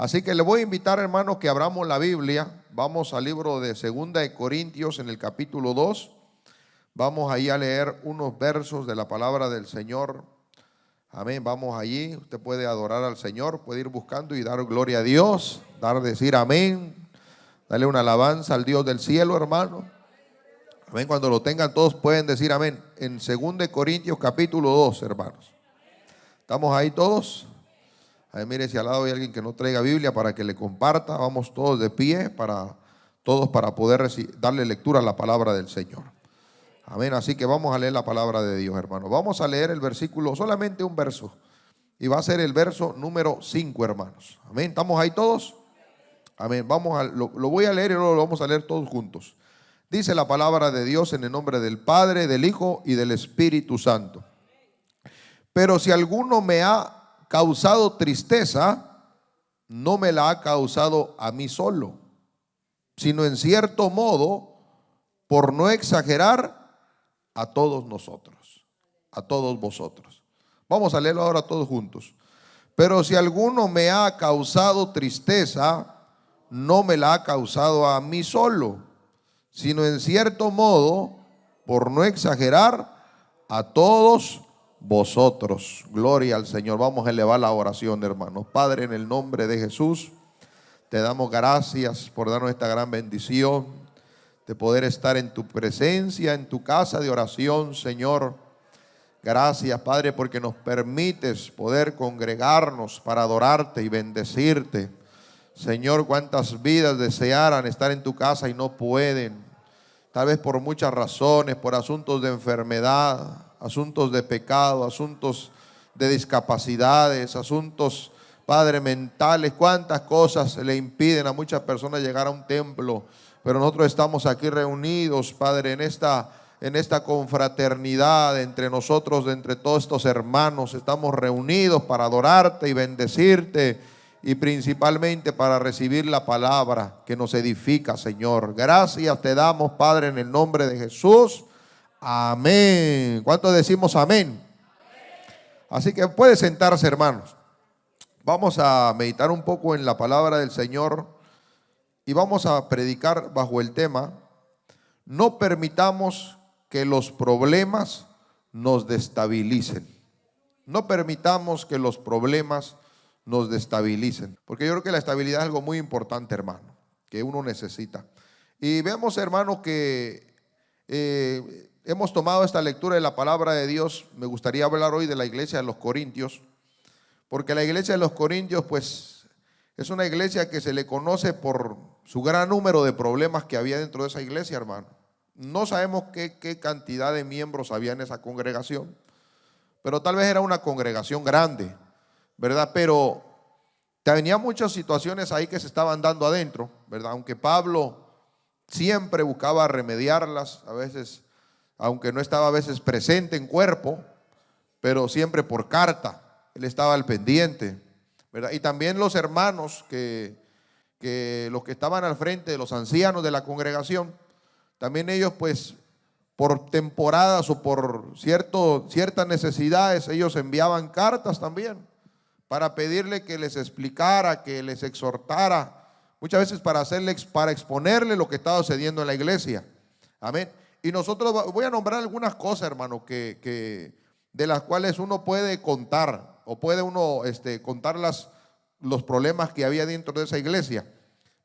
Así que le voy a invitar, hermano, que abramos la Biblia. Vamos al libro de 2 Corintios en el capítulo 2. Vamos ahí a leer unos versos de la palabra del Señor. Amén, vamos allí. Usted puede adorar al Señor, puede ir buscando y dar gloria a Dios, decir amén, darle una alabanza al Dios del cielo, hermano. Amén, cuando lo tengan todos pueden decir amén. En 2 Corintios capítulo 2, hermanos. ¿Estamos ahí todos? Ahí mire si al lado hay alguien que no traiga Biblia para que le comparta. Vamos todos de pie para poder darle lectura a la palabra del Señor. Amén, así que vamos a leer la palabra de Dios, hermano. Vamos a leer el versículo, solamente un verso. Y va a ser el verso número 5, hermanos. Amén, ¿estamos ahí todos? Amén, lo voy a leer y luego lo vamos a leer todos juntos. Dice la palabra de Dios en el nombre del Padre, del Hijo y del Espíritu Santo. Pero si alguno me ha causado tristeza, no me la ha causado a mí solo, sino en cierto modo, por no exagerar, a todos nosotros, a todos vosotros. Vamos a leerlo ahora todos juntos. Pero si alguno me ha causado tristeza, no me la ha causado a mí solo, sino en cierto modo, por no exagerar, a todos vosotros. Gloria al Señor. Vamos a elevar la oración, hermanos. Padre, en el nombre de Jesús, te damos gracias por darnos esta gran bendición de poder estar en tu presencia, en tu casa de oración, Señor. Gracias, Padre, porque nos permites poder congregarnos para adorarte y bendecirte. Señor, cuántas vidas desearan estar en tu casa y no pueden, tal vez por muchas razones, por asuntos de enfermedad, asuntos de pecado, asuntos de discapacidades, asuntos, Padre, mentales. Cuántas cosas le impiden a muchas personas llegar a un templo. Pero nosotros estamos aquí reunidos, Padre, en esta confraternidad entre nosotros, entre todos estos hermanos. Estamos reunidos para adorarte y bendecirte y principalmente para recibir la palabra que nos edifica, Señor. Gracias te damos, Padre, en el nombre de Jesús. Amén. ¿Cuántos decimos amén? Así que puede sentarse, hermanos. Vamos a meditar un poco en la palabra del Señor. Y vamos a predicar bajo el tema: no permitamos que los problemas nos destabilicen. No permitamos que los problemas nos destabilicen. Porque yo creo que la estabilidad es algo muy importante, hermano, que uno necesita. Y vemos, hermano, que hemos tomado esta lectura de la palabra de Dios. Me gustaría hablar hoy de la iglesia de los Corintios, porque la iglesia de los Corintios, pues, es una iglesia que se le conoce por su gran número de problemas que había dentro de esa iglesia, hermano. No sabemos qué cantidad de miembros había en esa congregación, pero tal vez era una congregación grande, ¿verdad? Pero tenía muchas situaciones ahí que se estaban dando adentro, ¿verdad? Aunque Pablo siempre buscaba remediarlas, a veces, aunque no estaba a veces presente en cuerpo, pero siempre por carta, él estaba al pendiente, ¿verdad? Y también los hermanos los que estaban al frente, de los ancianos de la congregación, también ellos, pues, por temporadas o por ciertas necesidades, ellos enviaban cartas también para pedirle que les explicara, que les exhortara, muchas veces para exponerle lo que estaba sucediendo en la iglesia. Amén. Y nosotros voy a nombrar algunas cosas, hermano, de las cuales uno puede contar, o puede uno contar los problemas que había dentro de esa iglesia,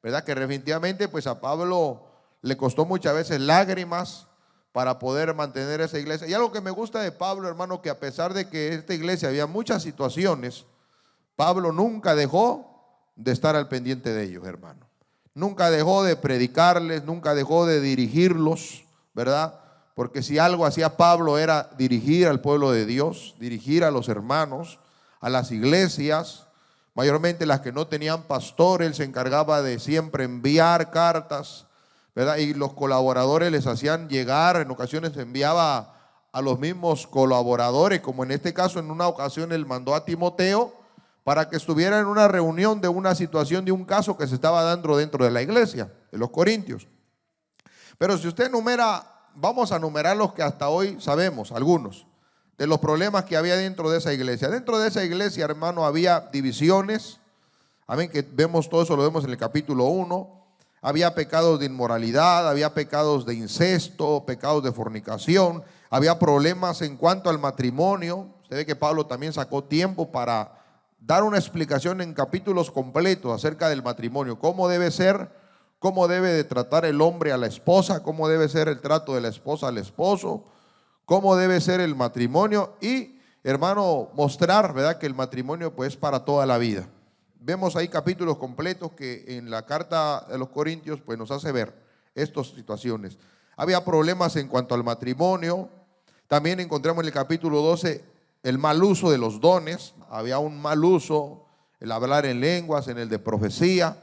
¿verdad? Que definitivamente, pues, a Pablo le costó muchas veces lágrimas para poder mantener esa iglesia. Y algo que me gusta de Pablo, hermano, que a pesar de que en esta iglesia había muchas situaciones, Pablo nunca dejó de estar al pendiente de ellos, hermano. Nunca dejó de predicarles, nunca dejó de dirigirlos, ¿verdad? Porque si algo hacía Pablo era dirigir al pueblo de Dios, dirigir a los hermanos, a las iglesias, mayormente las que no tenían pastor. Él se encargaba de siempre enviar cartas, ¿verdad? Y los colaboradores les hacían llegar, en ocasiones enviaba a los mismos colaboradores, como en este caso, en una ocasión él mandó a Timoteo para que estuviera en una reunión de una situación, de un caso que se estaba dando dentro de la iglesia de los Corintios. Pero si usted numera, vamos a numerar los que hasta hoy sabemos, algunos de los problemas que había dentro de esa iglesia. Dentro de esa iglesia, hermano, había divisiones, Amén, que vemos todo eso, lo vemos en el capítulo 1. Había pecados de inmoralidad, había pecados de incesto, pecados de fornicación, había problemas en cuanto al matrimonio. Usted ve que Pablo también sacó tiempo para dar una explicación en capítulos completos acerca del matrimonio, cómo debe ser, cómo debe de tratar el hombre a la esposa, cómo debe ser el trato de la esposa al esposo, cómo debe ser el matrimonio y, hermano, mostrar, ¿verdad?, que el matrimonio pues es para toda la vida. Vemos ahí capítulos completos que en la carta de los Corintios pues nos hace ver estas situaciones. Había problemas en cuanto al matrimonio. También encontramos en el capítulo 12 el mal uso de los dones. Había un mal uso, el hablar en lenguas, en el de profecía.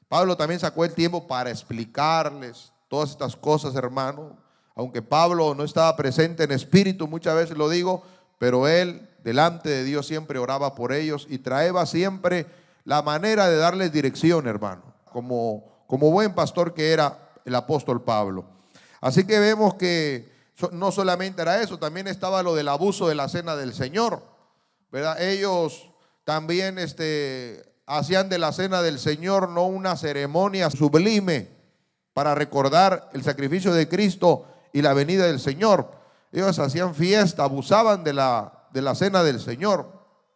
Pablo también sacó el tiempo para explicarles todas estas cosas, hermano. Aunque Pablo no estaba presente en espíritu, muchas veces lo digo, pero él delante de Dios siempre oraba por ellos y traía siempre la manera de darles dirección, hermano, como buen pastor que era el apóstol Pablo. Así que vemos que no solamente era eso, también estaba lo del abuso de la cena del Señor, ¿verdad? Ellos también hacían de la cena del Señor no una ceremonia sublime para recordar el sacrificio de Cristo y la venida del Señor. Ellos hacían fiesta, abusaban de la cena del Señor,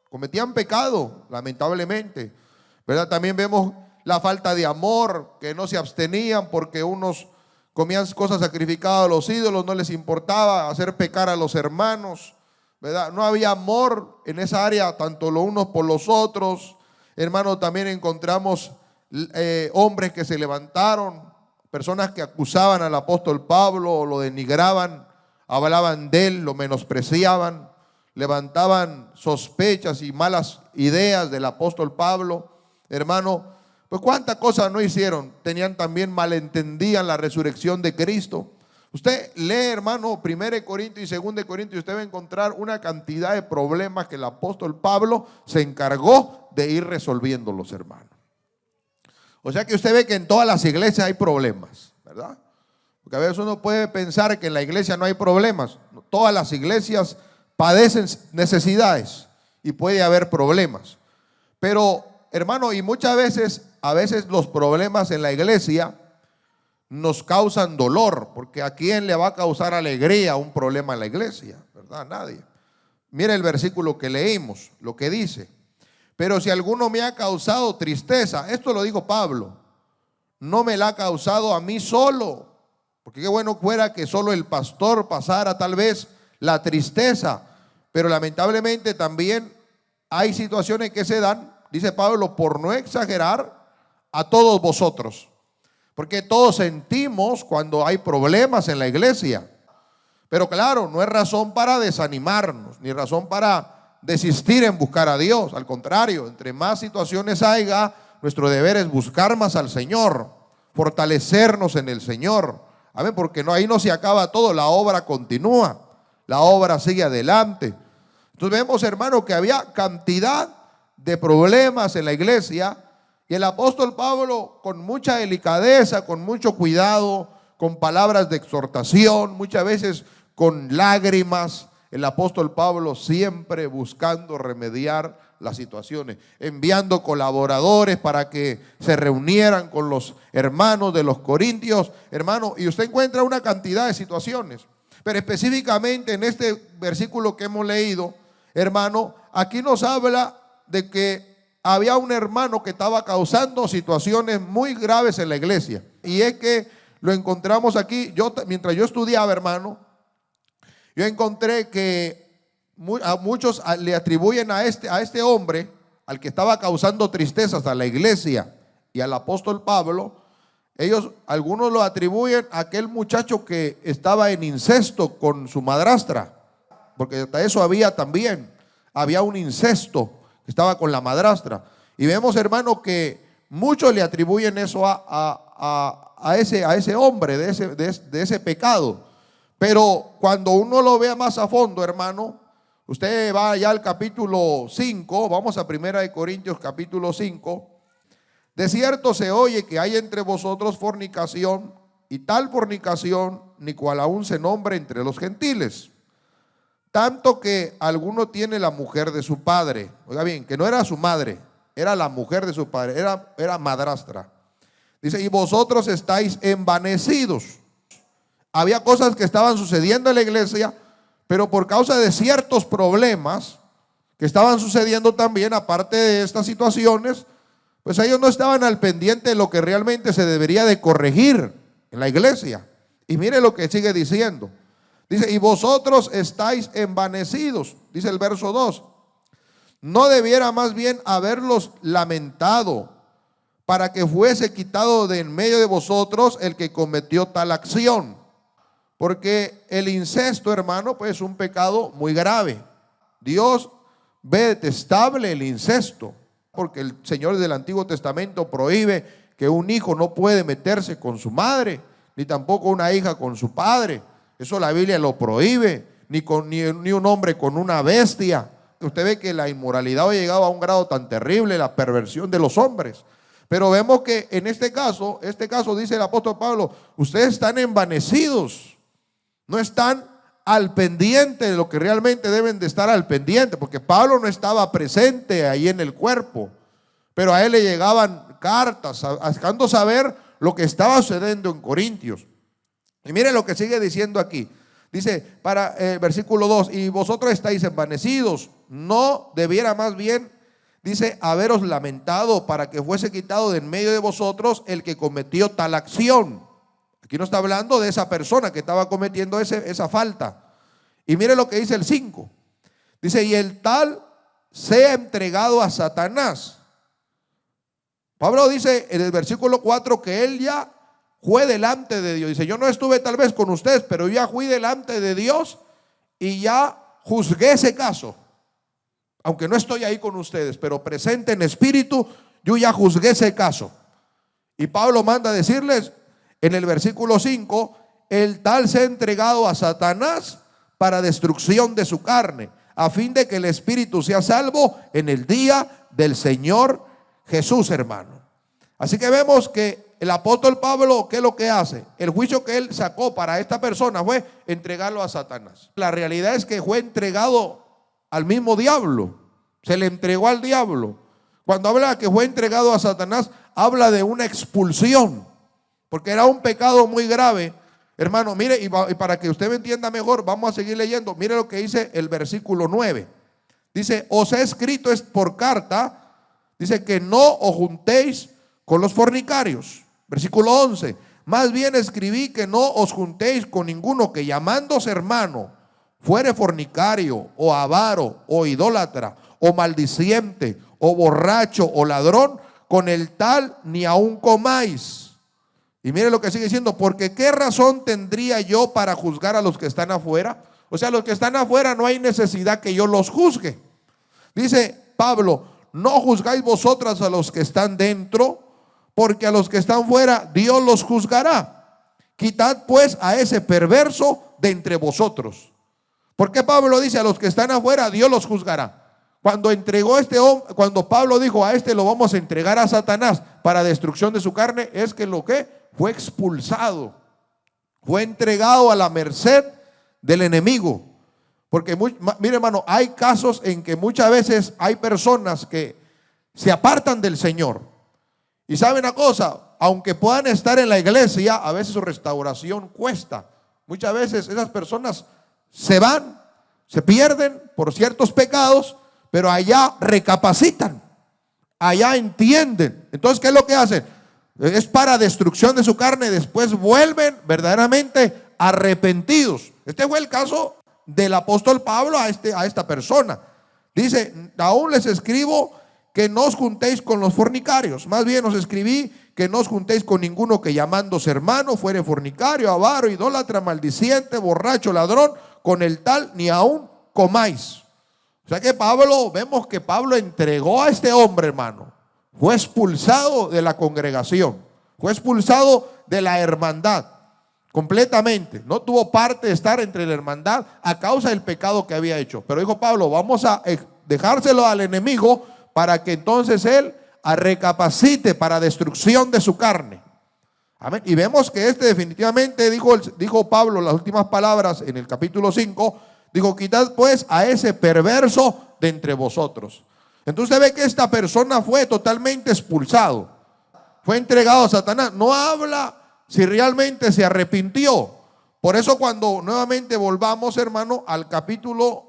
cometían pecado, lamentablemente, ¿verdad? También vemos la falta de amor, que no se abstenían porque unos comían cosas sacrificadas a los ídolos, no les importaba hacer pecar a los hermanos, ¿verdad? No había amor en esa área, tanto los unos por los otros. Hermano, también encontramos hombres que se levantaron, personas que acusaban al apóstol Pablo, lo denigraban, hablaban de él, lo menospreciaban, levantaban sospechas y malas ideas del apóstol Pablo. Hermano, pues cuántas cosas no hicieron. Tenían también, malentendían la resurrección de Cristo. Usted lee, hermano, 1 Corintios y 2 Corintios, y usted va a encontrar una cantidad de problemas que el apóstol Pablo se encargó de ir resolviendo, los hermanos. O sea que usted ve que en todas las iglesias hay problemas, ¿verdad? Porque a veces uno puede pensar que en la iglesia no hay problemas. Todas las iglesias padecen necesidades y puede haber problemas. Pero, hermano, y muchas veces, a veces los problemas en la iglesia nos causan dolor, porque ¿a quién le va a causar alegría un problema en la iglesia? ¿Verdad? Nadie. Mire el versículo que leímos, lo que dice: pero si alguno me ha causado tristeza, esto lo dijo Pablo, no me la ha causado a mí solo, porque qué bueno fuera que solo el pastor pasara tal vez la tristeza, pero lamentablemente también hay situaciones que se dan, dice Pablo, por no exagerar, a todos vosotros, porque todos sentimos cuando hay problemas en la iglesia. Pero claro, no es razón para desanimarnos, ni razón para desistir en buscar a Dios. Al contrario, entre más situaciones haya, nuestro deber es buscar más al Señor, fortalecernos en el Señor. Amén, porque ahí no se acaba todo, la obra continúa, la obra sigue adelante. Entonces vemos, hermano, que había cantidad de problemas en la iglesia, y el apóstol Pablo, con mucha delicadeza, con mucho cuidado, con palabras de exhortación, muchas veces con lágrimas, el apóstol Pablo siempre buscando remediar las situaciones, enviando colaboradores para que se reunieran con los hermanos de los corintios, hermano, y usted encuentra una cantidad de situaciones. Pero específicamente en este versículo que hemos leído, hermano, aquí nos habla de que había un hermano que estaba causando situaciones muy graves en la iglesia. Y es que lo encontramos aquí. Mientras yo estudiaba, hermano, yo encontré que a muchos le atribuyen a este hombre, al que estaba causando tristezas a la iglesia y al apóstol Pablo, algunos lo atribuyen a aquel muchacho que estaba en incesto con su madrastra, porque hasta eso había también, había un incesto que estaba con la madrastra. Y vemos, hermano, que muchos le atribuyen eso a ese hombre, de ese pecado. Pero cuando uno lo vea más a fondo, hermano, usted va ya al capítulo 5, vamos a 1 Corintios capítulo 5. De cierto se oye que hay entre vosotros fornicación, y tal fornicación ni cual aún se nombre entre los gentiles, tanto que alguno tiene la mujer de su padre. Oiga bien, que no era su madre, era la mujer de su padre, era madrastra. Dice, y vosotros estáis envanecidos. Había cosas que estaban sucediendo en la iglesia, pero por causa de ciertos problemas que estaban sucediendo también, aparte de estas situaciones, pues ellos no estaban al pendiente de lo que realmente se debería de corregir en la iglesia. Y mire lo que sigue diciendo. Dice, y vosotros estáis envanecidos, dice el verso 2. No debiera más bien haberlos lamentado para que fuese quitado de en medio de vosotros el que cometió tal acción. Porque el incesto, hermano, pues es un pecado muy grave. Dios ve detestable el incesto, porque el Señor del Antiguo Testamento prohíbe que un hijo no puede meterse con su madre, ni tampoco una hija con su padre. Eso la Biblia lo prohíbe, ni un hombre con una bestia. Usted ve que la inmoralidad ha llegado a un grado tan terrible, la perversión de los hombres. Pero vemos que en este caso dice el apóstol Pablo, ustedes están envanecidos, no están al pendiente de lo que realmente deben de estar al pendiente, porque Pablo no estaba presente ahí en el cuerpo, pero a él le llegaban cartas buscando saber lo que estaba sucediendo en Corintios. Y mire lo que sigue diciendo aquí. Dice para versículo 2, y vosotros estáis envanecidos, no debiera más bien, dice, haberos lamentado para que fuese quitado de en medio de vosotros el que cometió tal acción. Aquí no está hablando de esa persona que estaba cometiendo esa falta. Y mire lo que dice el 5. Dice, y el tal sea entregado a Satanás. Pablo dice en el versículo 4 que él ya fue delante de Dios. Dice, yo no estuve tal vez con ustedes, pero ya fui delante de Dios y ya juzgué ese caso. Aunque no estoy ahí con ustedes, pero presente en espíritu, yo ya juzgué ese caso. Y Pablo manda a decirles en el versículo 5, el tal se ha entregado a Satanás para destrucción de su carne, a fin de que el espíritu sea salvo en el día del Señor Jesús, hermano. Así que vemos que el apóstol Pablo, ¿qué es lo que hace? El juicio que él sacó para esta persona fue entregarlo a Satanás. La realidad es que fue entregado al mismo diablo, se le entregó al diablo. Cuando habla que fue entregado a Satanás, habla de una expulsión, porque era un pecado muy grave. Hermano, mire, y para que usted me entienda mejor, vamos a seguir leyendo. Mire lo que dice el versículo 9. Dice, os he escrito es por carta, dice que no os juntéis con los fornicarios. Versículo 11, más bien escribí que no os juntéis con ninguno que llamándose hermano fuere fornicario o avaro o idólatra o maldiciente o borracho o ladrón, con el tal ni aun comáis. Y mire lo que sigue diciendo, porque ¿qué razón tendría yo para juzgar a los que están afuera? O sea, los que están afuera no hay necesidad que yo los juzgue. Dice Pablo, no juzgáis vosotras a los que están dentro, porque a los que están fuera Dios los juzgará. Quitad pues a ese perverso de entre vosotros. ¿Por qué Pablo dice a los que están afuera Dios los juzgará? Cuando entregó este hombre, cuando Pablo dijo a este lo vamos a entregar a Satanás para destrucción de su carne, es que lo que fue expulsado, fue entregado a la merced del enemigo. Porque mire, hermano, hay casos en que muchas veces hay personas que se apartan del Señor. Y saben una cosa, aunque puedan estar en la iglesia, a veces su restauración cuesta. Muchas veces esas personas se van, se pierden por ciertos pecados, pero allá recapacitan, allá entienden. Entonces, ¿qué es lo que hacen? Es para destrucción de su carne, después vuelven verdaderamente arrepentidos. Este fue el caso del apóstol Pablo a esta persona. Dice, aún les escribo que no os juntéis con los fornicarios, más bien os escribí que no os juntéis con ninguno que llamándose hermano fuere fornicario, avaro, idólatra, maldiciente, borracho, ladrón, con el tal ni aún comáis. O sea que vemos que Pablo entregó a este hombre, hermano, fue expulsado de la congregación, fue expulsado de la hermandad completamente, no tuvo parte de estar entre la hermandad a causa del pecado que había hecho. Pero dijo Pablo, vamos a dejárselo al enemigo para que entonces él recapacite para destrucción de su carne. Amén. Y vemos que definitivamente dijo Pablo las últimas palabras en el capítulo 5, dijo, quitad pues a ese perverso de entre vosotros. Entonces usted ve que esta persona fue totalmente expulsado, fue entregado a Satanás. No habla si realmente se arrepintió. Por eso cuando nuevamente volvamos, hermano, al capítulo,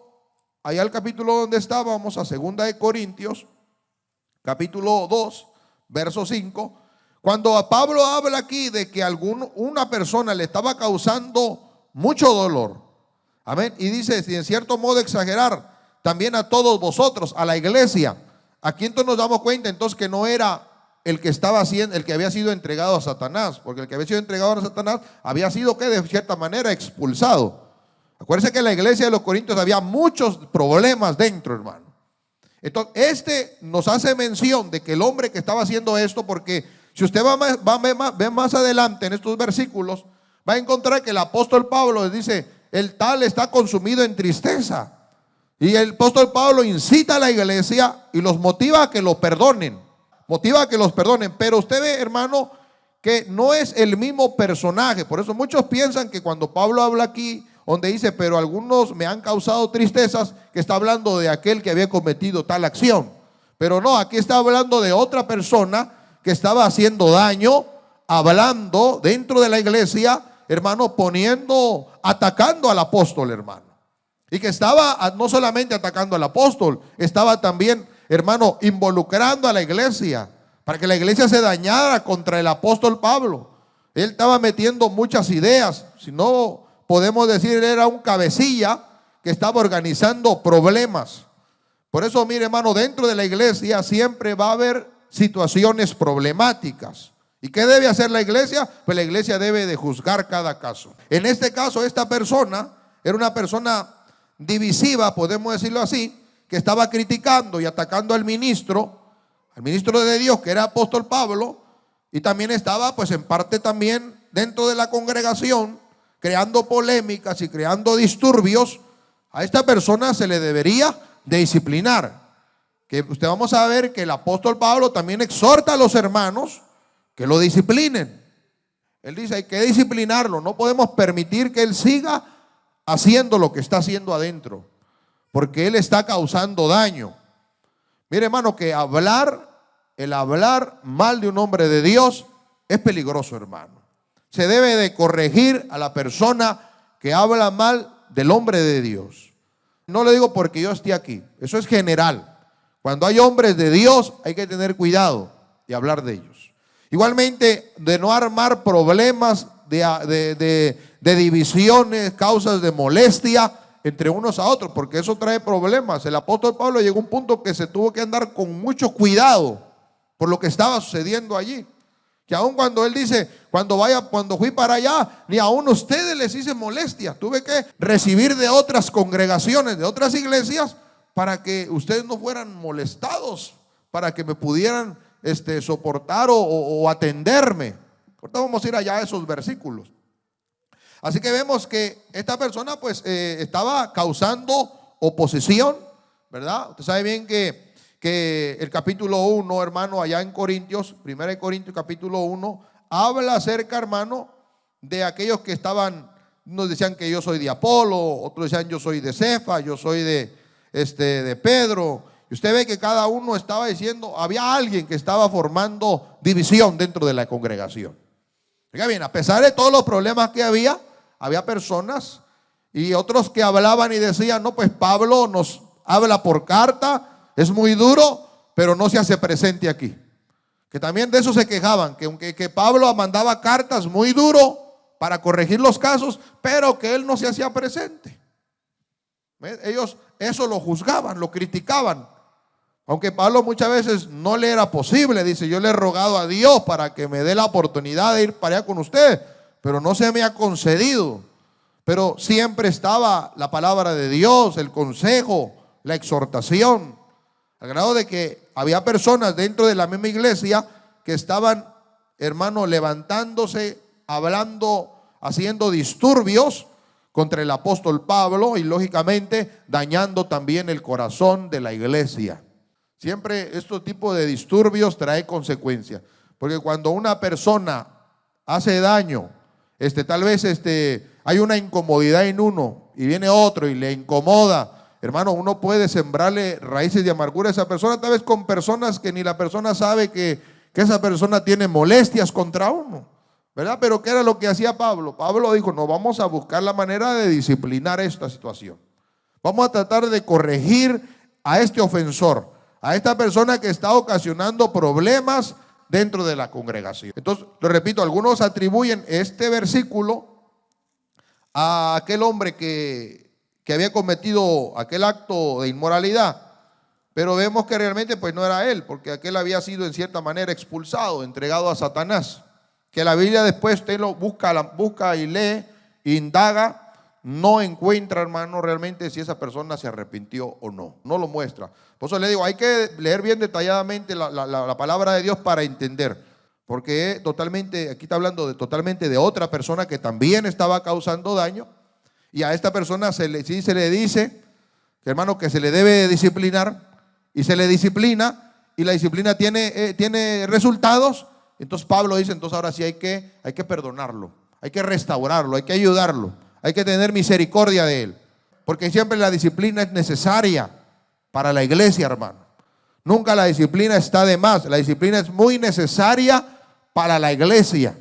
allá al capítulo donde estábamos, a 2 Corintios, capítulo 2, verso 5, cuando a Pablo habla aquí de que una persona le estaba causando mucho dolor, amén, y dice, si en cierto modo exagerar, también a todos vosotros, a la iglesia. Aquí entonces nos damos cuenta entonces que no era el que estaba haciendo, el que había sido entregado a Satanás, porque el que había sido entregado a Satanás había sido que de cierta manera expulsado. Acuérdense que en la iglesia de los Corintios había muchos problemas dentro, hermano. Entonces nos hace mención de que el hombre que estaba haciendo esto, porque si usted ve más adelante en estos versículos, va a encontrar que el apóstol Pablo les dice, el tal está consumido en tristeza. Y el apóstol Pablo incita a la iglesia y los motiva a que lo perdonen. Motiva a que los perdonen. Pero usted ve, hermano, que no es el mismo personaje. Por eso muchos piensan que cuando Pablo habla aquí, donde dice, pero algunos me han causado tristezas, que está hablando de aquel que había cometido tal acción. Pero no, aquí está hablando de otra persona que estaba haciendo daño, hablando dentro de la iglesia, hermano, atacando al apóstol, hermano. Y que estaba no solamente atacando al apóstol, estaba también, hermano, involucrando a la iglesia, para que la iglesia se dañara contra el apóstol Pablo. Él estaba metiendo muchas ideas, si no podemos decir, era un cabecilla que estaba organizando problemas. Por eso, mire, hermano, dentro de la iglesia siempre va a haber situaciones problemáticas. ¿Y qué debe hacer la iglesia? Pues la iglesia debe de juzgar cada caso. En este caso, esta persona era una persona divisiva, podemos decirlo así, que estaba criticando y atacando al ministro de Dios, que era apóstol Pablo, y también estaba, pues en parte también dentro de la congregación, creando polémicas y creando disturbios. A esta persona se le debería de disciplinar. Que usted vamos a ver que el apóstol Pablo también exhorta a los hermanos que lo disciplinen. Él dice, hay que disciplinarlo, no podemos permitir que él siga haciendo lo que está haciendo adentro, porque él está causando daño. Mire, hermano, que el hablar mal de un hombre de Dios es peligroso, hermano. Se debe de corregir a la persona que habla mal del hombre de Dios. No le digo porque yo esté aquí, eso es general. Cuando hay hombres de Dios hay que tener cuidado y hablar de ellos. Igualmente, de no armar problemas de divisiones, causas de molestia entre unos a otros, porque eso trae problemas. El apóstol Pablo llegó a un punto que se tuvo que andar con mucho cuidado por lo que estaba sucediendo allí. Que aun cuando él dice, cuando fui para allá, ni aún ustedes les hice molestia. Tuve que recibir de otras congregaciones, de otras iglesias, para que ustedes no fueran molestados, para que me pudieran soportar o atenderme. Ahorita vamos a ir allá a esos versículos. Así que vemos que esta persona pues estaba causando oposición, ¿verdad? Usted sabe bien que el capítulo 1, hermano, allá en Corintios, 1 Corintios capítulo 1, habla acerca, hermano, de aquellos que estaban, unos decían que yo soy de Apolo, otros decían yo soy de Cefa, yo soy de Pedro. Y usted ve que cada uno estaba diciendo, había alguien que estaba formando división dentro de la congregación. Oiga bien, a pesar de todos los problemas que había personas y otros que hablaban y decían, no, pues Pablo nos habla por carta, es muy duro, pero no se hace presente aquí. Que también de eso se quejaban, que Pablo mandaba cartas muy duro para corregir los casos, pero que él no se hacía presente. Ellos eso lo juzgaban, lo criticaban. Aunque Pablo muchas veces no le era posible, dice, yo le he rogado a Dios para que me dé la oportunidad de ir para allá con usted, pero no se me ha concedido. Pero siempre estaba la palabra de Dios, el consejo, la exhortación, al grado de que había personas dentro de la misma iglesia que estaban, hermano, levantándose, hablando, haciendo disturbios contra el apóstol Pablo y lógicamente dañando también el corazón de la iglesia. Siempre este tipo de disturbios trae consecuencias, porque cuando una persona hace daño, tal vez hay una incomodidad en uno y viene otro y le incomoda, hermano, uno puede sembrarle raíces de amargura a esa persona, tal vez con personas que ni la persona sabe que esa persona tiene molestias contra uno, ¿verdad? Pero ¿qué era lo que hacía Pablo? Pablo dijo, no, vamos a buscar la manera de disciplinar esta situación. Vamos a tratar de corregir a este ofensor, a esta persona que está ocasionando problemas dentro de la congregación. Entonces, lo repito, algunos atribuyen este versículo a aquel hombre que había cometido aquel acto de inmoralidad, pero vemos que realmente pues no era él, porque aquel había sido en cierta manera expulsado, entregado a Satanás, que la Biblia después usted lo busca y lee, indaga, no encuentra, hermano, realmente si esa persona se arrepintió o no, no lo muestra. Por eso le digo, hay que leer bien detalladamente la palabra de Dios para entender, porque totalmente, aquí está hablando totalmente de otra persona que también estaba causando daño, y a esta persona se le dice, hermano, que se le debe disciplinar, y se le disciplina, y la disciplina tiene resultados. Entonces Pablo dice, entonces ahora sí hay que perdonarlo, hay que restaurarlo, hay que ayudarlo, hay que tener misericordia de él, porque siempre la disciplina es necesaria para la iglesia, hermano. Nunca la disciplina está de más, la disciplina es muy necesaria para la iglesia,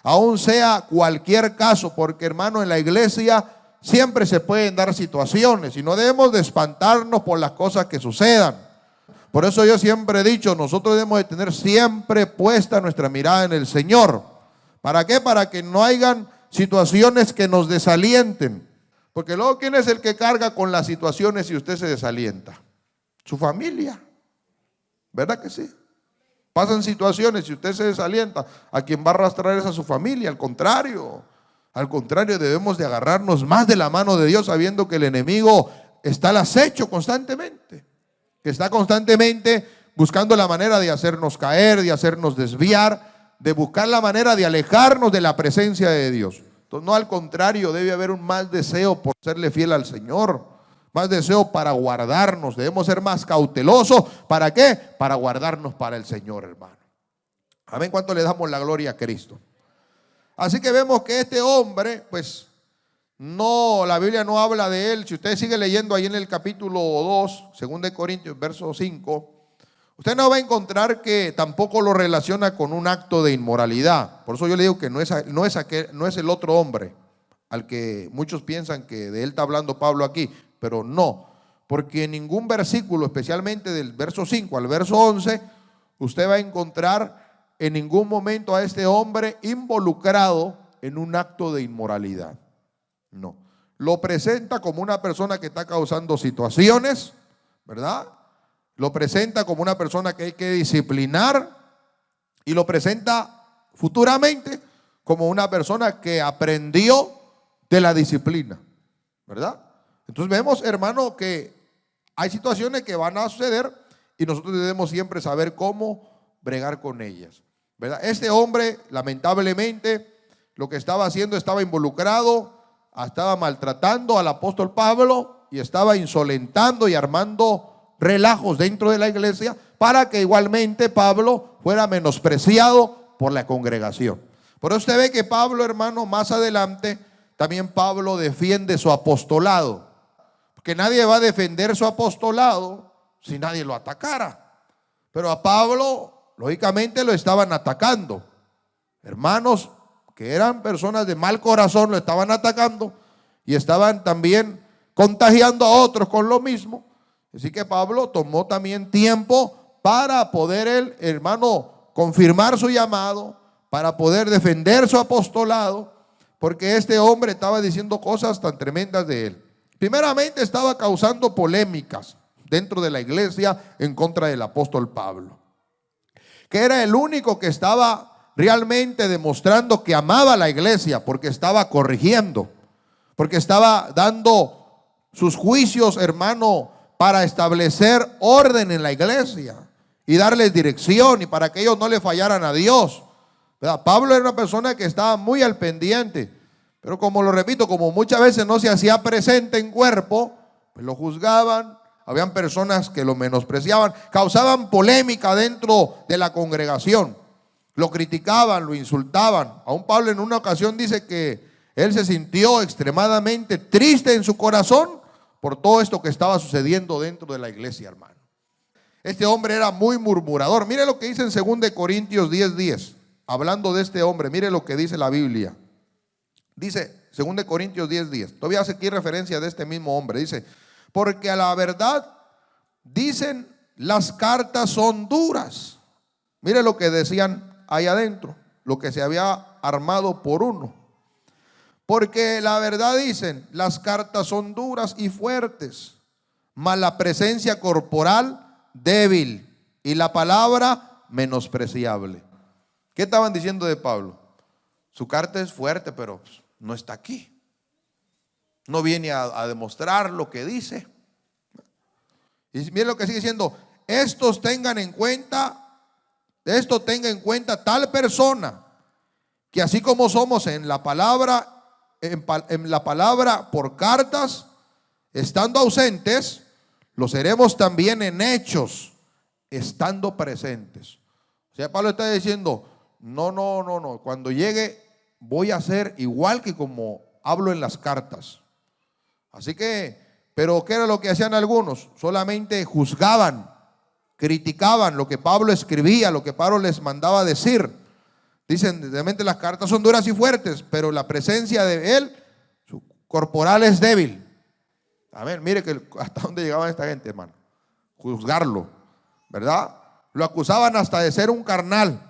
aún sea cualquier caso, porque hermano, en la iglesia siempre se pueden dar situaciones y no debemos de espantarnos por las cosas que sucedan. Por eso yo siempre he dicho, nosotros debemos de tener siempre puesta nuestra mirada en el Señor. ¿Para qué? Para que no hayan situaciones que nos desalienten. Porque luego, ¿quién es el que carga con las situaciones si usted se desalienta? Su familia. ¿Verdad que sí? Pasan situaciones y usted se desalienta, a quien va a arrastrar es a su familia. Al contrario, debemos de agarrarnos más de la mano de Dios, sabiendo que el enemigo está al acecho constantemente, que está constantemente buscando la manera de hacernos caer, de hacernos desviar, de buscar la manera de alejarnos de la presencia de Dios. Entonces, no, al contrario, debe haber un más deseo por serle fiel al Señor, más deseo para guardarnos. Debemos ser más cautelosos. ¿Para qué? Para guardarnos para el Señor, hermano. Amén. ¿Cuánto le damos la gloria a Cristo? Así que vemos que este hombre, pues, no, la Biblia no habla de él. Si usted sigue leyendo ahí en el capítulo 2, 2 Corintios, verso 5, usted no va a encontrar que tampoco lo relaciona con un acto de inmoralidad. Por eso yo le digo que no es el otro hombre al que muchos piensan que de él está hablando Pablo aquí, pero no, porque en ningún versículo, especialmente del verso 5 al verso 11, usted va a encontrar en ningún momento a este hombre involucrado en un acto de inmoralidad. No, lo presenta como una persona que está causando situaciones, ¿verdad? Lo presenta como una persona que hay que disciplinar y lo presenta futuramente como una persona que aprendió de la disciplina, ¿verdad? Entonces vemos, hermano, que hay situaciones que van a suceder y nosotros debemos siempre saber cómo bregar con ellas, ¿verdad? Este hombre, lamentablemente, lo que estaba haciendo, estaba involucrado, estaba maltratando al apóstol Pablo y estaba insolentando y armando relajos dentro de la iglesia para que igualmente Pablo fuera menospreciado por la congregación. Por eso usted ve que Pablo, hermano, más adelante, también Pablo defiende su apostolado, porque nadie va a defender su apostolado si nadie lo atacara. Pero a Pablo, lógicamente, lo estaban atacando. Hermanos que eran personas de mal corazón lo estaban atacando y estaban también contagiando a otros con lo mismo. Así que Pablo tomó también tiempo para poder él, hermano, confirmar su llamado, para poder defender su apostolado, porque este hombre estaba diciendo cosas tan tremendas de él. Primeramente estaba causando polémicas dentro de la iglesia en contra del apóstol Pablo, que era el único que estaba realmente demostrando que amaba a la iglesia, porque estaba corrigiendo, porque estaba dando sus juicios, hermano, para establecer orden en la iglesia y darles dirección y para que ellos no le fallaran a Dios, ¿verdad? Pablo era una persona que estaba muy al pendiente, pero como lo repito, como muchas veces no se hacía presente en cuerpo, pues lo juzgaban. Habían personas que lo menospreciaban, causaban polémica dentro de la congregación, lo criticaban, lo insultaban. Aún Pablo en una ocasión dice que él se sintió extremadamente triste en su corazón por todo esto que estaba sucediendo dentro de la iglesia, hermano. Este hombre era muy murmurador. Mire lo que dice en 2 Corintios 10:10. Hablando de este hombre, mire lo que dice la Biblia. Dice 2 Corintios 10:10. Todavía hace aquí referencia de este mismo hombre. Dice, porque a la verdad dicen las cartas son duras. Mire lo que decían ahí adentro, lo que se había armado por uno. Porque la verdad dicen, las cartas son duras y fuertes, mas la presencia corporal débil y la palabra menospreciable. ¿Qué estaban diciendo de Pablo? Su carta es fuerte, pero no está aquí. No viene a demostrar lo que dice. Y miren lo que sigue diciendo. Esto tenga en cuenta tal persona, que así como somos en la palabra por cartas, estando ausentes, lo seremos también en hechos, estando presentes. O sea, Pablo está diciendo, no, cuando llegue voy a ser igual que como hablo en las cartas. Así que, pero ¿qué era lo que hacían algunos? Solamente juzgaban, criticaban lo que Pablo escribía, lo que Pablo les mandaba decir. Dicen, realmente las cartas son duras y fuertes, pero la presencia de él, su corporal es débil. A ver, mire que hasta dónde llegaban esta gente, hermano. Juzgarlo, ¿verdad? Lo acusaban hasta de ser un carnal,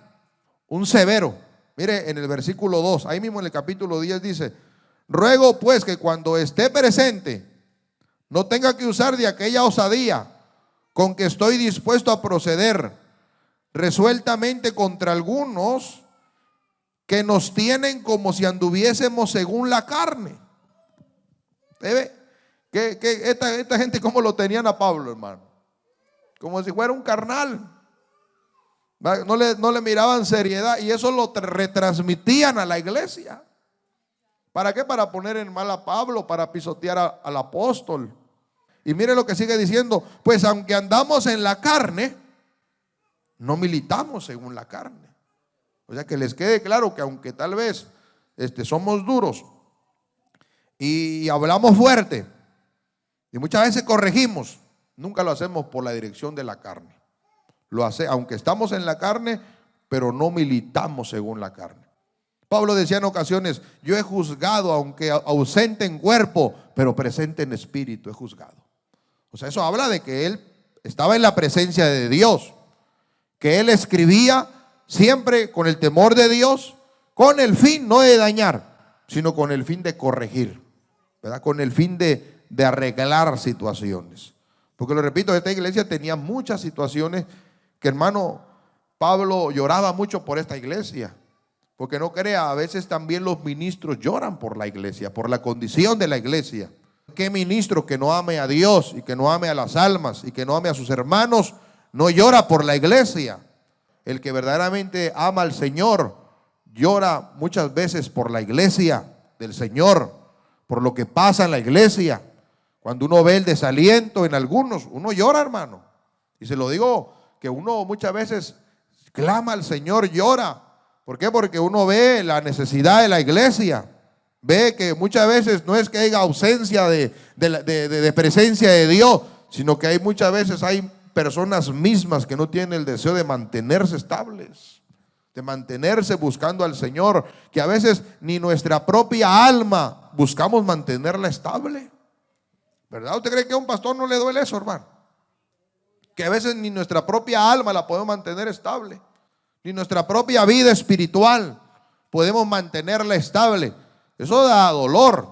un severo. Mire en el versículo 2, ahí mismo en el capítulo 10 dice, ruego pues que cuando esté presente no tenga que usar de aquella osadía con que estoy dispuesto a proceder resueltamente contra algunos que nos tienen como si anduviésemos según la carne. ¿Usted ve? Esta gente cómo lo tenían a Pablo, hermano, como si fuera un carnal. No le miraban seriedad, y eso lo retransmitían a la iglesia. ¿Para qué? Para poner en mal a Pablo, para pisotear al apóstol. Y mire lo que sigue diciendo, pues aunque andamos en la carne, no militamos según la carne. O sea, que les quede claro que aunque tal vez somos duros y hablamos fuerte y muchas veces corregimos, nunca lo hacemos por la dirección de la carne. Lo hace, aunque estamos en la carne, pero no militamos según la carne. Pablo decía en ocasiones, yo he juzgado, aunque ausente en cuerpo, pero presente en espíritu, he juzgado. O sea, eso habla de que él estaba en la presencia de Dios, que él escribía siempre con el temor de Dios, con el fin no de dañar, sino con el fin de corregir, ¿verdad? Con el fin de arreglar situaciones. Porque lo repito, esta iglesia tenía muchas situaciones que, hermano, Pablo lloraba mucho por esta iglesia. Porque no crea, a veces también los ministros lloran por la iglesia, por la condición de la iglesia. ¿Qué ministro que no ame a Dios y que no ame a las almas y que no ame a sus hermanos no llora por la iglesia? El que verdaderamente ama al Señor llora muchas veces por la iglesia del Señor, por lo que pasa en la iglesia. Cuando uno ve el desaliento en algunos, uno llora, hermano. Y se lo digo, que uno muchas veces clama al Señor, llora. ¿Por qué? Porque uno ve la necesidad de la iglesia. Ve que muchas veces no es que haya ausencia de presencia de Dios, sino que muchas veces hay personas mismas que no tienen el deseo de mantenerse estables, de mantenerse buscando al Señor, que a veces ni nuestra propia alma buscamos mantenerla estable. ¿Verdad? ¿Usted cree que a un pastor no le duele eso, hermano? Que a veces ni nuestra propia alma la podemos mantener estable, ni nuestra propia vida espiritual podemos mantenerla estable. Eso da dolor.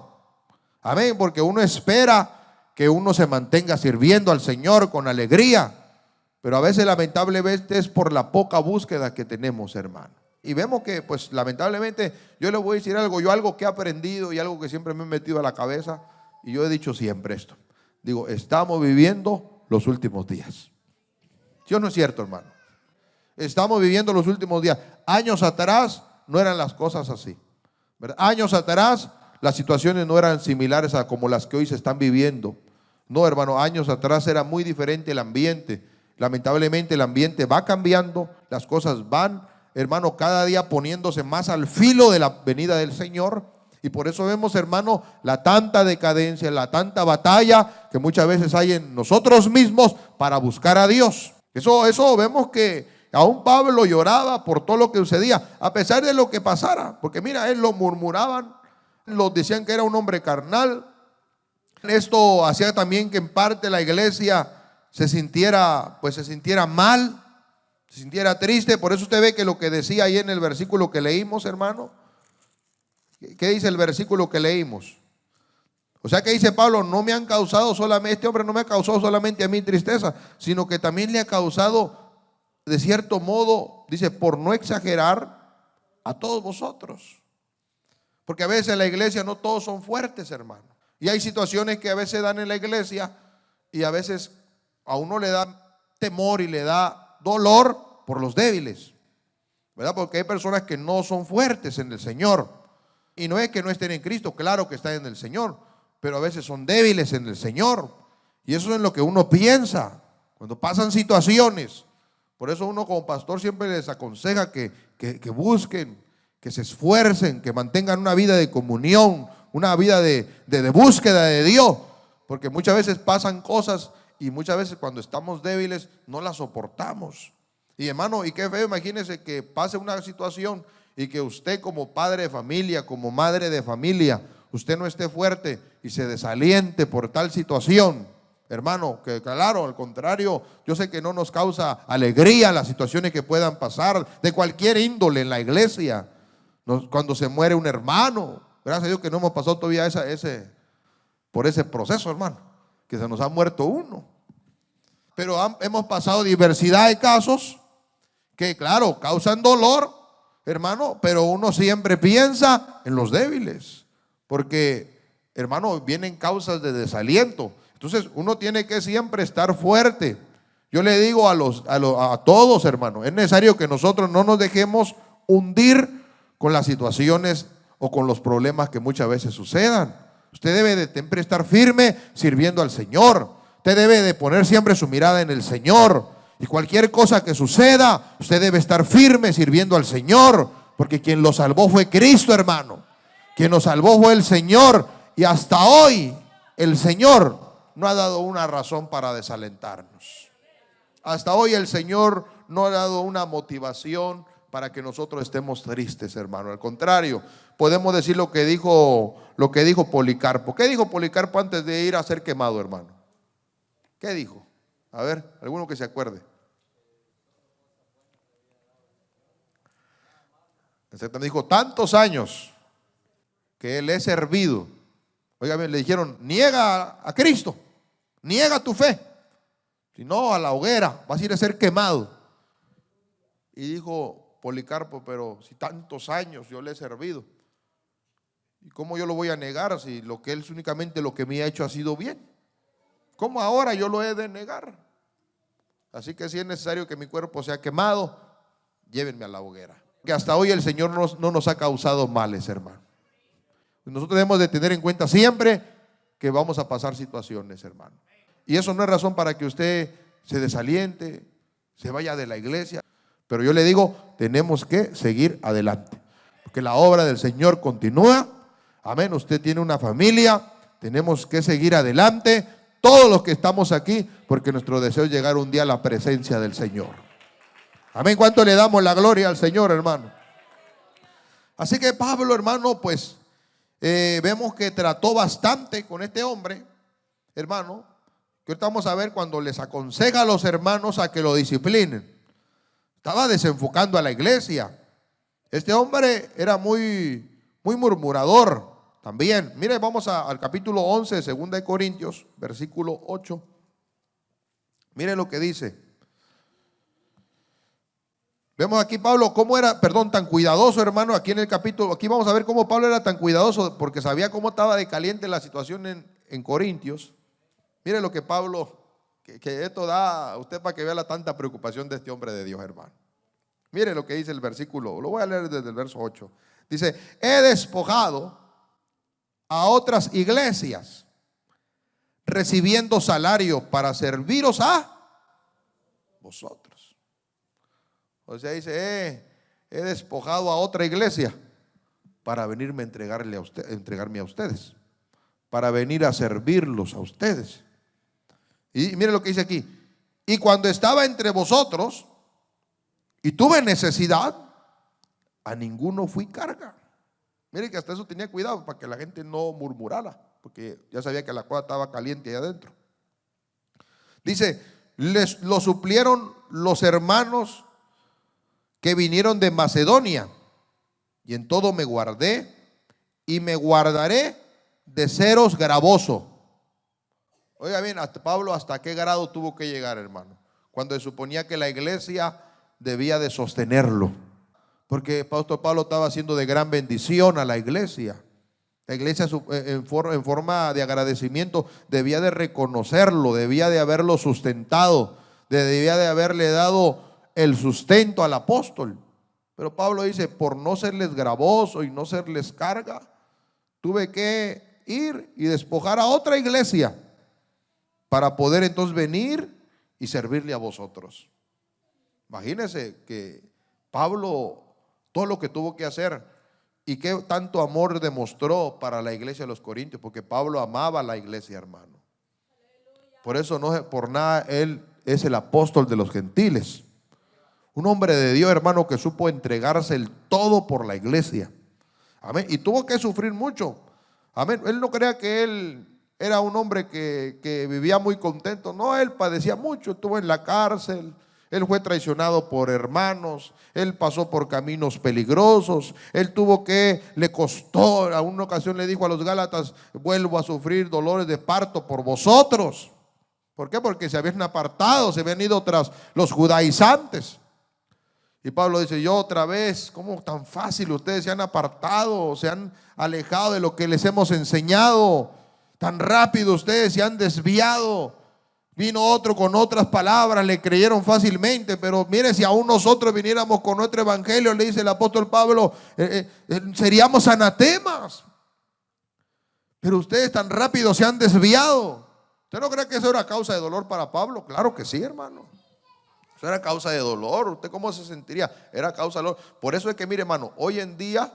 Amén, porque uno espera que uno se mantenga sirviendo al Señor con alegría, pero a veces lamentablemente es por la poca búsqueda que tenemos, hermano. Y vemos que, pues lamentablemente, yo le voy a decir algo, yo algo que he aprendido y algo que siempre me he metido a la cabeza, y yo he dicho siempre esto. Digo, estamos viviendo los últimos días. ¿Sí o no es cierto, hermano? Estamos viviendo los últimos días. Años atrás no eran las cosas así, ¿verdad? Años atrás las situaciones no eran similares a como las que hoy se están viviendo. No, hermano, años atrás era muy diferente el ambiente. Lamentablemente el ambiente va cambiando, las cosas van, hermano, cada día poniéndose más al filo de la venida del Señor. Y por eso vemos, hermano, la tanta decadencia, la tanta batalla que muchas veces hay en nosotros mismos para buscar a Dios. Eso vemos que aún Pablo lloraba por todo lo que sucedía, a pesar de lo que pasara, porque mira, él lo murmuraban, lo decían que era un hombre carnal. Esto hacía también que en parte la iglesia se sintiera mal, se sintiera triste. Por eso usted ve que lo que decía ahí en el versículo que leímos, hermano, ¿qué dice el versículo que leímos? O sea que dice Pablo, no me han causado solamente, este hombre no me ha causado solamente a mí tristeza, sino que también le ha causado, de cierto modo, dice, por no exagerar, a todos vosotros. Porque a veces en la iglesia no todos son fuertes, hermano. Y hay situaciones que a veces dan en la iglesia y a veces a uno le da temor y le da dolor por los débiles, ¿verdad? Porque hay personas que no son fuertes en el Señor. Y no es que no estén en Cristo, claro que están en el Señor, pero a veces son débiles en el Señor. Y eso es lo que uno piensa cuando pasan situaciones. Por eso uno como pastor siempre les aconseja que busquen, que se esfuercen, que mantengan una vida de comunión, una vida de búsqueda de Dios. Porque muchas veces pasan cosas y muchas veces cuando estamos débiles no las soportamos. Y hermano, y qué feo, imagínese que pase una situación y que usted como padre de familia, como madre de familia, usted no esté fuerte y se desaliente por tal situación. Hermano, que claro, al contrario, yo sé que no nos causa alegría las situaciones que puedan pasar de cualquier índole en la iglesia. Cuando se muere un hermano, gracias a Dios que no hemos pasado todavía por ese proceso, hermano, que se nos ha muerto uno. Pero hemos pasado diversidad de casos que claro, causan dolor, hermano, pero uno siempre piensa en los débiles, porque, hermano, vienen causas de desaliento. Entonces uno tiene que siempre estar fuerte. Yo le digo a todos, hermano, es necesario que nosotros no nos dejemos hundir con las situaciones o con los problemas que muchas veces sucedan. Usted debe de siempre estar firme sirviendo al Señor. Usted debe de poner siempre su mirada en el Señor. Y cualquier cosa que suceda, usted debe estar firme sirviendo al Señor, porque quien lo salvó fue Cristo, hermano. Quien nos salvó fue el Señor. Y hasta hoy el Señor no ha dado una razón para desalentarnos. Hasta hoy el Señor no ha dado una motivación para que nosotros estemos tristes, hermano. Al contrario, podemos decir lo que dijo Policarpo. ¿Qué dijo Policarpo antes de ir a ser quemado, hermano? ¿Qué dijo? A ver, alguno que se acuerde. Exactamente, dijo, tantos años que él es servido. Oiga, le dijeron, niega a Cristo, niega tu fe. Si no, a la hoguera, vas a ir a ser quemado. Y dijo Policarpo, pero si tantos años yo le he servido, ¿y cómo yo lo voy a negar si lo que él únicamente lo que me ha hecho ha sido bien? ¿Cómo ahora yo lo he de negar? Así que si es necesario que mi cuerpo sea quemado, llévenme a la hoguera. Que hasta hoy el Señor no nos ha causado males, hermano. Nosotros debemos de tener en cuenta siempre que vamos a pasar situaciones, hermano. Y eso no es razón para que usted se desaliente, se vaya de la iglesia. Pero yo le digo, tenemos que seguir adelante, porque la obra del Señor continúa. Amén, usted tiene una familia, tenemos que seguir adelante, todos los que estamos aquí, porque nuestro deseo es llegar un día a la presencia del Señor. Amén, ¿cuánto le damos la gloria al Señor, hermano? Así que Pablo, hermano, pues vemos que trató bastante con este hombre, hermano, que ahorita vamos a ver cuando les aconseja a los hermanos a que lo disciplinen. Estaba desenfocando a la iglesia. Este hombre era muy murmurador también. Mire, vamos al capítulo 11 de 2 de Corintios, versículo 8. Mire lo que dice. Vemos aquí Pablo cómo era, tan cuidadoso, hermano, aquí en el capítulo. Aquí vamos a ver cómo Pablo era tan cuidadoso porque sabía cómo estaba de caliente la situación en Corintios. Mire lo que Pablo, que esto da a usted para que vea la tanta preocupación de este hombre de Dios, hermano. Mire lo que dice el versículo, lo voy a leer desde el verso 8. Dice, he despojado a otras iglesias, recibiendo salario para serviros a vosotros. O sea, dice, he despojado a otra iglesia para venirme a entregarme a ustedes, para venir a servirlos a ustedes. Y mire lo que dice aquí. Y cuando estaba entre vosotros y tuve necesidad, a ninguno fui carga. Mire que hasta eso tenía cuidado para que la gente no murmurara, porque ya sabía que la cosa estaba caliente ahí adentro. Dice, lo suplieron los hermanos que vinieron de Macedonia, y en todo me guardé y me guardaré de seros gravoso. Oiga bien, hasta Pablo, ¿hasta qué grado tuvo que llegar, hermano? Cuando se suponía que la iglesia debía de sostenerlo, porque el apóstol Pablo estaba haciendo de gran bendición a la iglesia. La iglesia en forma de agradecimiento debía de reconocerlo, debía de haberlo sustentado, debía de haberle dado el sustento al apóstol. Pero Pablo dice, por no serles gravoso y no serles carga, tuve que ir y despojar a otra iglesia para poder entonces venir y servirle a vosotros. Imagínense que Pablo, todo lo que tuvo que hacer y qué tanto amor demostró para la iglesia de los Corintios, porque Pablo amaba a la iglesia, hermano. Por eso no por nada él es el apóstol de los gentiles. Un hombre de Dios, hermano, que supo entregarse el todo por la iglesia. Amén. Y tuvo que sufrir mucho. Amén. Él no crea que él era un hombre que vivía muy contento. No, él padecía mucho. Estuvo en la cárcel. Él fue traicionado por hermanos. Él pasó por caminos peligrosos. Él le costó. A una ocasión le dijo a los Gálatas, vuelvo a sufrir dolores de parto por vosotros. ¿Por qué? Porque se habían apartado, se habían ido tras los judaizantes. Y Pablo dice, yo otra vez, ¿cómo tan fácil ustedes se han apartado, se han alejado de lo que les hemos enseñado? Tan rápido ustedes se han desviado. Vino otro con otras palabras, le creyeron fácilmente, pero mire, si aún nosotros viniéramos con nuestro evangelio, le dice el apóstol Pablo, seríamos anatemas. Pero ustedes tan rápido se han desviado. ¿Usted no cree que eso era causa de dolor para Pablo? Claro que sí, hermano. Eso era causa de dolor. ¿Usted cómo se sentiría? Era causa de dolor. Por eso es que, mire, hermano, hoy en día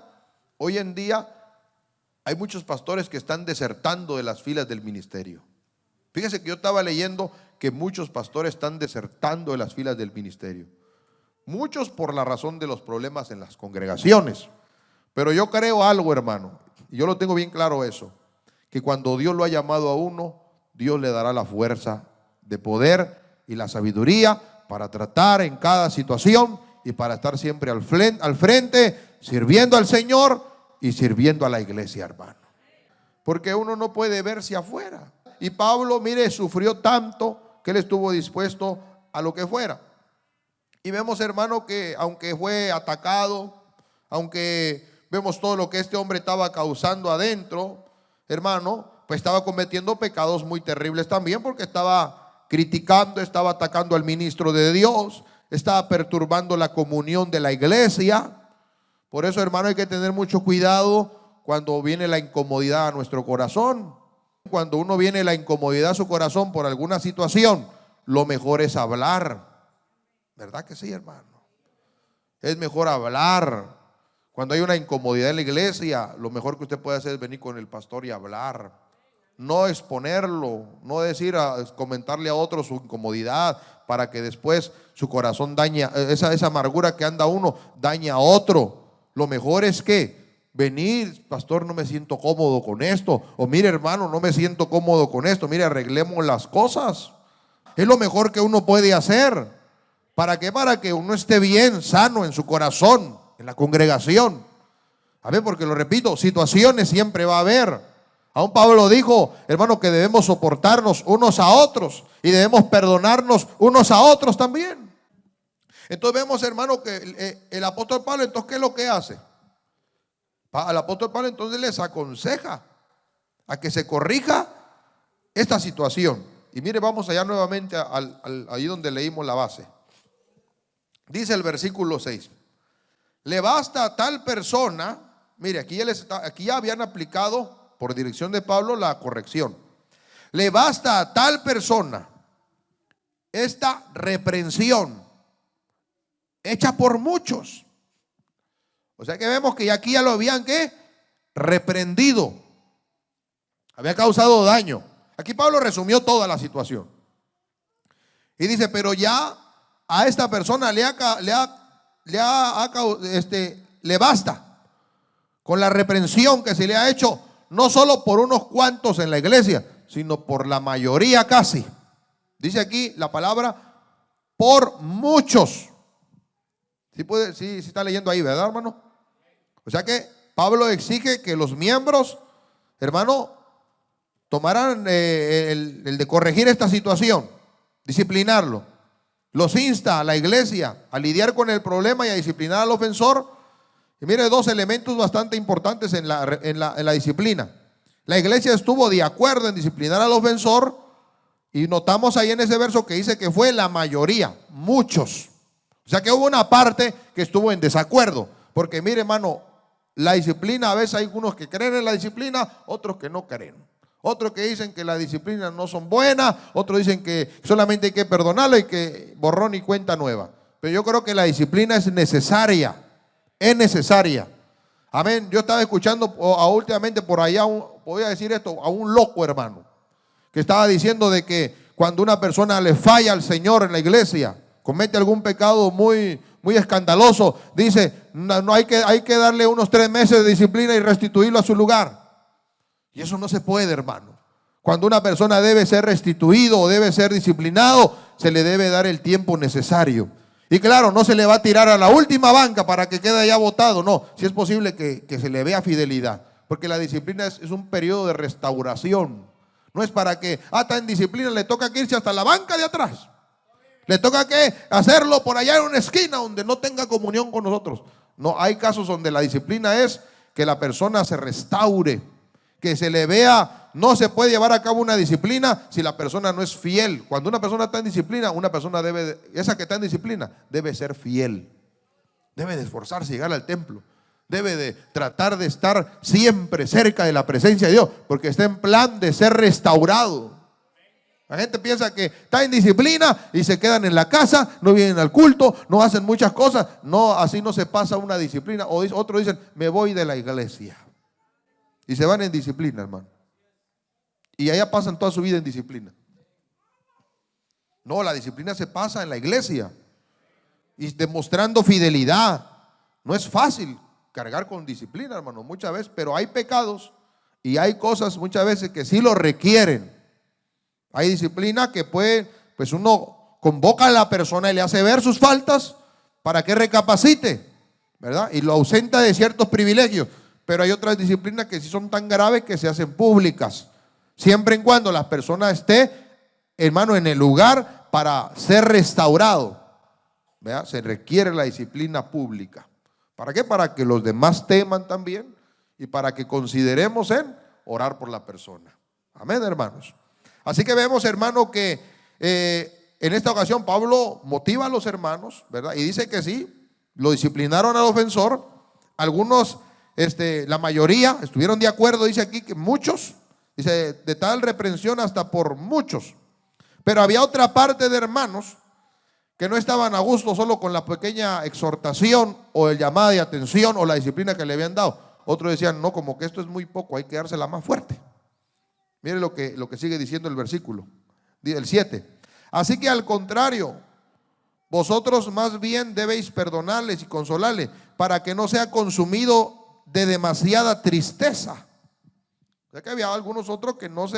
hay muchos pastores que están desertando de las filas del ministerio. Fíjese que yo estaba leyendo que muchos pastores están desertando de las filas del ministerio. Muchos por la razón de los problemas en las congregaciones. Pero yo creo algo, hermano, y yo lo tengo bien claro eso, que cuando Dios lo ha llamado a uno, Dios le dará la fuerza de poder y la sabiduría para tratar en cada situación y para estar siempre al frente, sirviendo al Señor y sirviendo a la iglesia, hermano. Porque uno no puede verse afuera. Y Pablo, mire, sufrió tanto que él estuvo dispuesto a lo que fuera. Y vemos, hermano, que aunque fue atacado, aunque vemos todo lo que este hombre estaba causando adentro, hermano, pues estaba cometiendo pecados muy terribles también, porque estaba criticando, estaba atacando al ministro de Dios, estaba perturbando la comunión de la iglesia. Por eso, hermano, hay que tener mucho cuidado cuando viene la incomodidad a nuestro corazón. Cuando uno viene la incomodidad a su corazón por alguna situación, lo mejor es hablar. ¿Verdad que sí, hermano? Es mejor hablar. Cuando hay una incomodidad en la iglesia, lo mejor que usted puede hacer es venir con el pastor y hablar. No exponerlo, no decir, comentarle a otro su incomodidad para que después su corazón daña, esa amargura que anda uno, daña a otro. Lo mejor es que venir, pastor, no me siento cómodo con esto. O mire, hermano, no me siento cómodo con esto. Mire, arreglemos las cosas. Es lo mejor que uno puede hacer. ¿Para qué? Para que uno esté bien, sano en su corazón, en la congregación. A ver, porque lo repito, situaciones siempre va a haber. Aún Pablo dijo, hermano, que debemos soportarnos unos a otros y debemos perdonarnos unos a otros también. Entonces vemos, hermano, que el apóstol Pablo, entonces, ¿qué es lo que hace? Al apóstol Pablo entonces les aconseja a que se corrija esta situación. Y mire, vamos allá nuevamente ahí donde leímos la base. Dice el versículo 6. Le basta a tal persona, mire, aquí ya habían aplicado por dirección de Pablo la corrección. Le basta a tal persona esta reprensión hecha por muchos. O sea que vemos que aquí ya lo habían reprendido. Había causado daño. Aquí Pablo resumió toda la situación. Y dice, pero ya a esta persona le basta con la reprensión que se le ha hecho, no solo por unos cuantos en la iglesia, sino por la mayoría casi. Dice aquí la palabra por muchos. Sí está leyendo ahí, ¿verdad, hermano? O sea que Pablo exige que los miembros, hermano, tomaran el de corregir esta situación, disciplinarlo. Los insta a la iglesia a lidiar con el problema y a disciplinar al ofensor. Y mire, dos elementos bastante importantes en la disciplina. La iglesia estuvo de acuerdo en disciplinar al ofensor, y notamos ahí en ese verso que dice que fue la mayoría, muchos. O sea que hubo una parte que estuvo en desacuerdo. Porque mire, hermano, la disciplina, a veces hay unos que creen en la disciplina, otros que no creen. Otros que dicen que las disciplinas no son buenas, otros dicen que solamente hay que perdonarlo y que borrón y cuenta nueva. Pero yo creo que la disciplina es necesaria, es necesaria. Amén. Yo estaba escuchando últimamente por allá, voy a decir esto, a un loco, hermano, que estaba diciendo de que cuando una persona le falla al Señor en la iglesia, comete algún pecado muy escandaloso, dice, no hay que darle unos 3 meses de disciplina y restituirlo a su lugar. Y eso no se puede, hermano. Cuando una persona debe ser restituido o debe ser disciplinado, se le debe dar el tiempo necesario. Y claro, no se le va a tirar a la última banca para que quede ya botado. No, si es posible que se le vea fidelidad. Porque la disciplina es un periodo de restauración. No es para que, está en disciplina, le toca que irse hasta la banca de atrás. Le toca que hacerlo por allá en una esquina donde no tenga comunión con nosotros. No, hay casos donde la disciplina es que la persona se restaure, que se le vea. No se puede llevar a cabo una disciplina si la persona no es fiel. Cuando una persona está en disciplina, una persona esa que está en disciplina, debe ser fiel. Debe de esforzarse, llegar al templo. Debe de tratar de estar siempre cerca de la presencia de Dios, porque está en plan de ser restaurado. La gente piensa que está en disciplina y se quedan en la casa, no vienen al culto, no hacen muchas cosas. No, así no se pasa una disciplina. O otros dicen, me voy de la iglesia. Y se van en disciplina, hermano. Y allá pasan toda su vida en disciplina. No, la disciplina se pasa en la iglesia y demostrando fidelidad. No es fácil cargar con disciplina, hermano, muchas veces, pero hay pecados y hay cosas muchas veces que sí lo requieren. Hay disciplina que puede, pues uno convoca a la persona y le hace ver sus faltas para que recapacite, ¿verdad? Y lo ausenta de ciertos privilegios. Pero hay otras disciplinas que sí son tan graves que se hacen públicas. Siempre y cuando la persona esté, hermano, en el lugar para ser restaurado, ¿verdad? Se requiere la disciplina pública. ¿Para qué? Para que los demás teman también y para que consideremos en orar por la persona. Amén, hermanos. Así que vemos, hermano, que en esta ocasión Pablo motiva a los hermanos, ¿verdad? Y dice que sí, lo disciplinaron al ofensor. Algunos, la mayoría estuvieron de acuerdo, dice aquí que muchos, dice, de tal reprensión hasta por muchos. Pero había otra parte de hermanos que no estaban a gusto solo con la pequeña exhortación o el llamada de atención o la disciplina que le habían dado. Otros decían, no, como que esto es muy poco, hay que dársela más fuerte. Mire lo que sigue diciendo el versículo, el 7. Así que al contrario, vosotros más bien debéis perdonarles y consolarles para que no sea consumido de demasiada tristeza. O sea que había algunos otros que no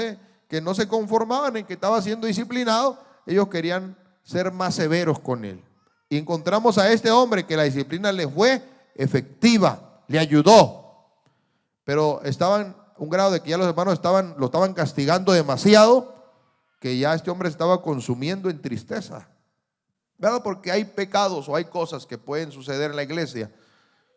se conformaban en que estaba siendo disciplinado. Ellos querían ser más severos con él. Y encontramos a este hombre que la disciplina le fue efectiva, le ayudó. Pero estaban un grado de que ya los hermanos lo estaban castigando demasiado, que ya este hombre estaba consumiendo en tristeza. ¿Verdad? Porque hay pecados o hay cosas que pueden suceder en la iglesia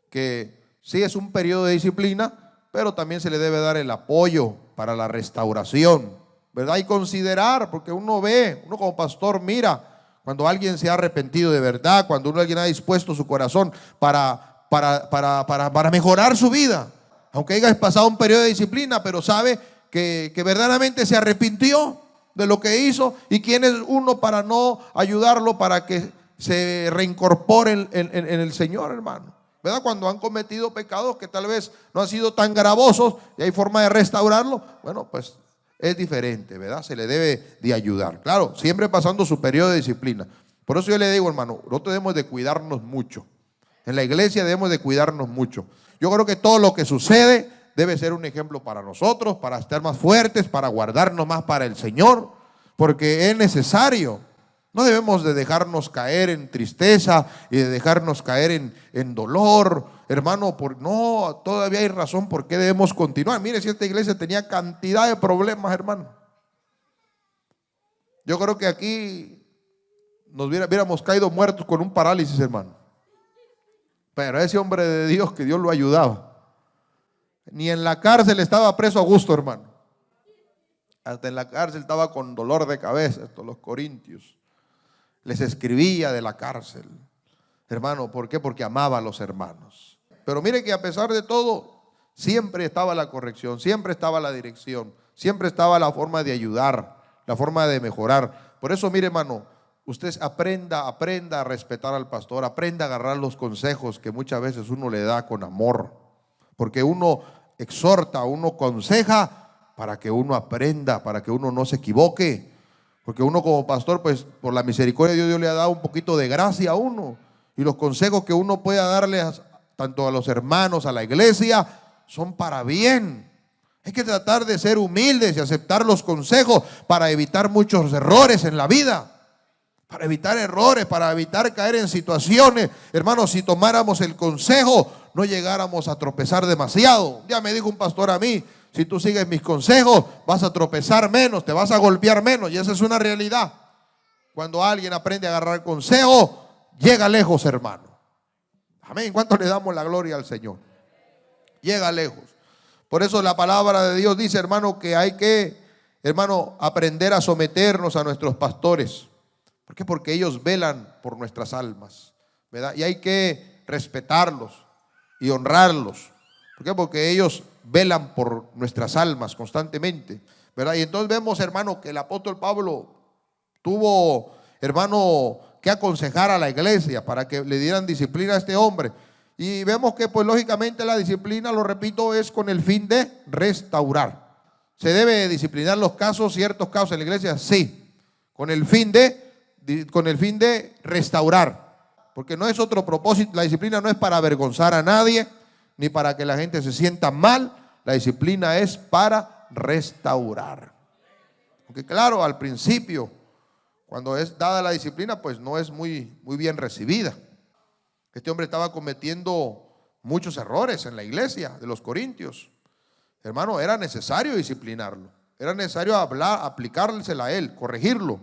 que sí es un periodo de disciplina, pero también se le debe dar el apoyo para la restauración, ¿verdad? Y considerar, porque uno como pastor mira cuando alguien se ha arrepentido de verdad, cuando alguien ha dispuesto su corazón para mejorar su vida. Aunque haya pasado un periodo de disciplina, pero sabe que verdaderamente se arrepintió de lo que hizo. ¿Y quién es uno para no ayudarlo para que se reincorpore en el Señor, hermano? ¿Verdad? Cuando han cometido pecados que tal vez no han sido tan gravosos y hay forma de restaurarlo, bueno, pues es diferente, ¿verdad? Se le debe de ayudar. Claro, siempre pasando su periodo de disciplina. Por eso yo le digo, hermano, nosotros debemos de cuidarnos mucho. En la iglesia debemos de cuidarnos mucho. Yo creo que todo lo que sucede debe ser un ejemplo para nosotros, para estar más fuertes, para guardarnos más para el Señor, porque es necesario. No debemos de dejarnos caer en tristeza y de dejarnos caer en dolor, hermano. No, todavía hay razón por qué debemos continuar. Mire, si esta iglesia tenía cantidad de problemas, hermano. Yo creo que aquí hubiéramos caído muertos con un parálisis, hermano. Pero ese hombre de Dios, que Dios lo ayudaba. Ni en la cárcel estaba preso a gusto, hermano. Hasta en la cárcel estaba con dolor de cabeza. Estos los corintios. Les escribía de la cárcel. Hermano, ¿por qué? Porque amaba a los hermanos. Pero mire que a pesar de todo, siempre estaba la corrección, siempre estaba la dirección, siempre estaba la forma de ayudar, la forma de mejorar. Por eso, mire, hermano, usted aprenda a respetar al pastor, aprenda a agarrar los consejos que muchas veces uno le da con amor. Porque uno exhorta, uno aconseja para que uno aprenda, para que uno no se equivoque. Porque uno como pastor, pues por la misericordia de Dios le ha dado un poquito de gracia a uno. Y los consejos que uno pueda darle tanto a los hermanos, a la iglesia, son para bien. Hay que tratar de ser humildes y aceptar los consejos para evitar muchos errores en la vida. Para evitar errores, para evitar caer en situaciones. Hermanos, si tomáramos el consejo, no llegáramos a tropezar demasiado. Ya me dijo un pastor a mí, si tú sigues mis consejos, vas a tropezar menos, te vas a golpear menos. Y esa es una realidad. Cuando alguien aprende a agarrar consejo, llega lejos, hermano. Amén. ¿Cuánto le damos la gloria al Señor? Llega lejos. Por eso la palabra de Dios dice, hermano, que hay que, hermano, aprender a someternos a nuestros pastores. ¿Por qué? Porque ellos velan por nuestras almas, ¿verdad? Y hay que respetarlos y honrarlos. ¿Por qué? Porque ellos velan por nuestras almas constantemente, ¿verdad? Y entonces vemos, hermano, que el apóstol Pablo tuvo, hermano, que aconsejar a la iglesia para que le dieran disciplina a este hombre. Y vemos que, pues lógicamente, la disciplina, lo repito, es con el fin de restaurar. ¿Se debe disciplinar los casos, ciertos casos en la iglesia? Sí, con el fin de restaurar. Porque no es otro propósito, la disciplina no es para avergonzar a nadie, ni para que la gente se sienta mal. La disciplina es para restaurar. Porque claro, al principio, cuando es dada la disciplina, pues no es muy bien recibida. Este hombre estaba cometiendo muchos errores en la iglesia de los corintios. Hermano, era necesario disciplinarlo. Era necesario aplicársela a él, corregirlo.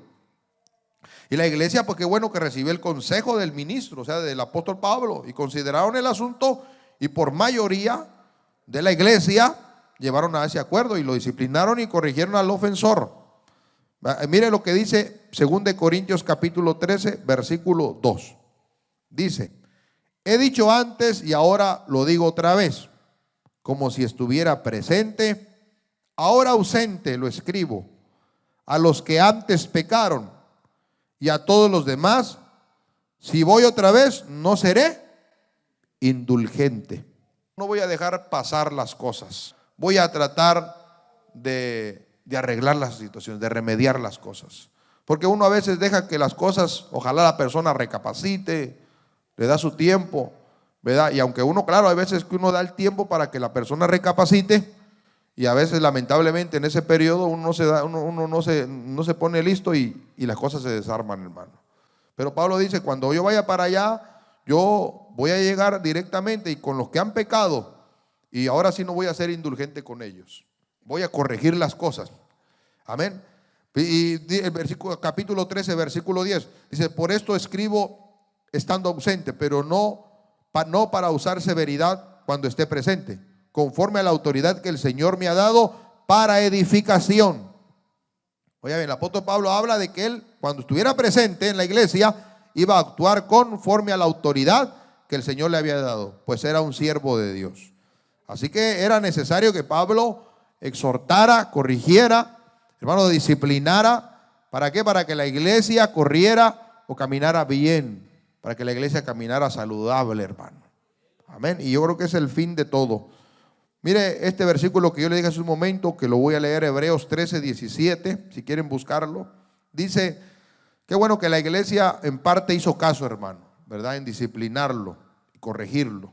Y la iglesia, pues qué bueno que recibió el consejo del ministro, o sea, del apóstol Pablo, y consideraron el asunto, y por mayoría de la iglesia llevaron a ese acuerdo y lo disciplinaron y corrigieron al ofensor. Mire lo que dice 2 Corintios capítulo 13, versículo 2. Dice: he dicho antes y ahora lo digo otra vez, como si estuviera presente, ahora ausente lo escribo, a los que antes pecaron y a todos los demás, si voy otra vez, no seré indulgente. No voy a dejar pasar las cosas. Voy a tratar de arreglar las situaciones, de remediar las cosas. Porque uno a veces deja que las cosas, ojalá la persona recapacite, le da su tiempo, ¿verdad? Y aunque uno, claro, hay veces que uno da el tiempo para que la persona recapacite, y a veces lamentablemente en ese periodo uno no se pone listo y las cosas se desarman, hermano. Pero Pablo dice, cuando yo vaya para allá, yo voy a llegar directamente y con los que han pecado, y ahora sí no voy a ser indulgente con ellos. Voy a corregir las cosas. Amén. Y el capítulo 13, versículo 10, dice: por esto escribo estando ausente, pero no para usar severidad cuando esté presente, conforme a la autoridad que el Señor me ha dado para edificación. Oye, el apóstol Pablo habla de que él, cuando estuviera presente en la iglesia, iba a actuar conforme a la autoridad que el Señor le había dado, pues era un siervo de Dios. Así que era necesario que Pablo exhortara, corrigiera, hermano, disciplinara. ¿Para qué? Para que la iglesia corriera o caminara bien, para que la iglesia caminara saludable, hermano. Amén. Y yo creo que es el fin de todo. Mire este versículo que yo le dije hace un momento, que lo voy a leer, Hebreos 13:17, si quieren buscarlo. Dice, qué bueno que la iglesia en parte hizo caso, hermano, ¿verdad? En disciplinarlo y corregirlo.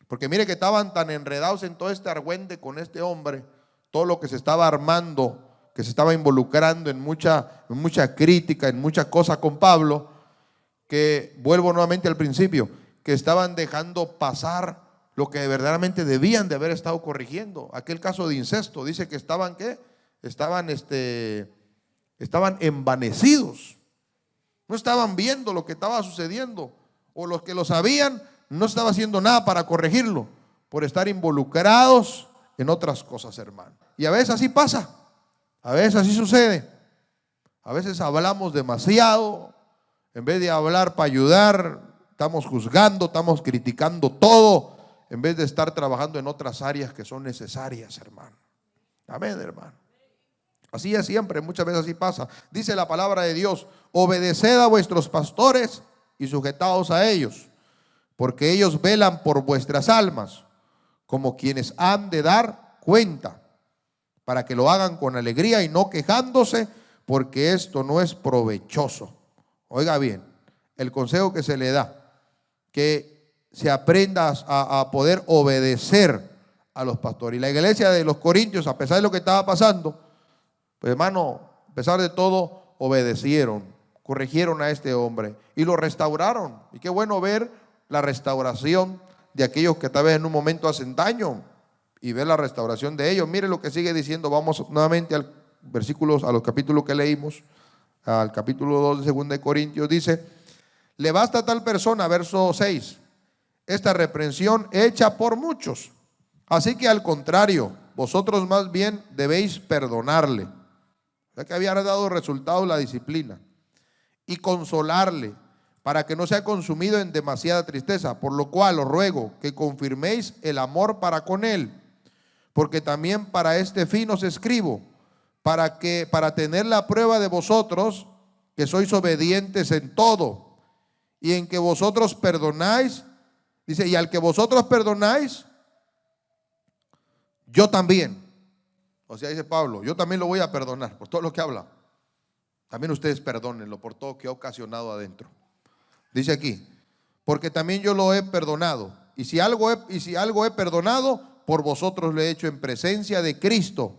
Porque mire que estaban tan enredados en todo este argüende con este hombre, todo lo que se estaba armando, que se estaba involucrando en mucha crítica, en muchas cosas con Pablo, que vuelvo nuevamente al principio, que estaban dejando pasar lo que verdaderamente debían de haber estado corrigiendo. Aquel caso de incesto, dice que estaban, ¿qué? Estaban envanecidos. No estaban viendo lo que estaba sucediendo, o los que lo sabían no estaba haciendo nada para corregirlo, por estar involucrados en otras cosas, hermano. Y a veces así pasa, a veces así sucede. A veces hablamos demasiado, en vez de hablar para ayudar, estamos juzgando, estamos criticando todo, en vez de estar trabajando en otras áreas que son necesarias, hermano. Amén, hermano. Así es siempre, muchas veces así pasa. Dice la palabra de Dios, obedeced a vuestros pastores y sujetaos a ellos, porque ellos velan por vuestras almas, como quienes han de dar cuenta, para que lo hagan con alegría y no quejándose, porque esto no es provechoso. Oiga bien, el consejo que se le da, que se aprenda a poder obedecer a los pastores. Y la iglesia de los Corintios, a pesar de lo que estaba pasando, pues hermano, a pesar de todo, obedecieron, corrigieron a este hombre y lo restauraron. Y qué bueno ver la restauración de aquellos que tal vez en un momento hacen daño y ver la restauración de ellos. Mire lo que sigue diciendo. Vamos nuevamente al versículos, a los capítulos que leímos, al capítulo 2 de 2 de Corintios. Dice, le basta a tal persona, verso 6, esta reprensión hecha por muchos. Así que al contrario, vosotros más bien debéis perdonarle. O sea que había dado resultado la disciplina. Y consolarle, para que no sea consumido en demasiada tristeza. Por lo cual os ruego que confirméis el amor para con él, porque también para este fin os escribo, para tener la prueba de vosotros, que sois obedientes en todo, y en que vosotros perdonáis. Dice, y al que vosotros perdonáis, yo también. O sea, dice Pablo, yo también lo voy a perdonar por todo lo que habla. También ustedes perdónenlo por todo que ha ocasionado adentro. Dice aquí, porque también yo lo he perdonado. Y si algo he perdonado, por vosotros lo he hecho en presencia de Cristo,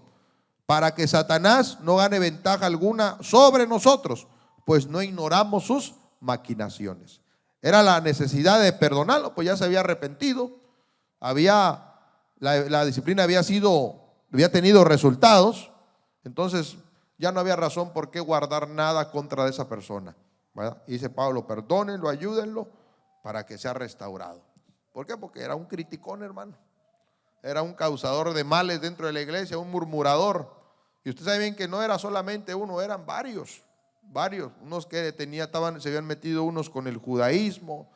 para que Satanás no gane ventaja alguna sobre nosotros, pues no ignoramos sus maquinaciones. Era la necesidad de perdonarlo, pues ya se había arrepentido, la disciplina había tenido resultados, entonces ya no había razón por qué guardar nada contra esa persona, ¿verdad? Y dice Pablo, perdónenlo, ayúdenlo para que sea restaurado. ¿Por qué? Porque era un criticón, hermano. Era un causador de males dentro de la iglesia, un murmurador. Y ustedes saben que no era solamente uno, eran varios. Unos que se habían metido unos con el judaísmo,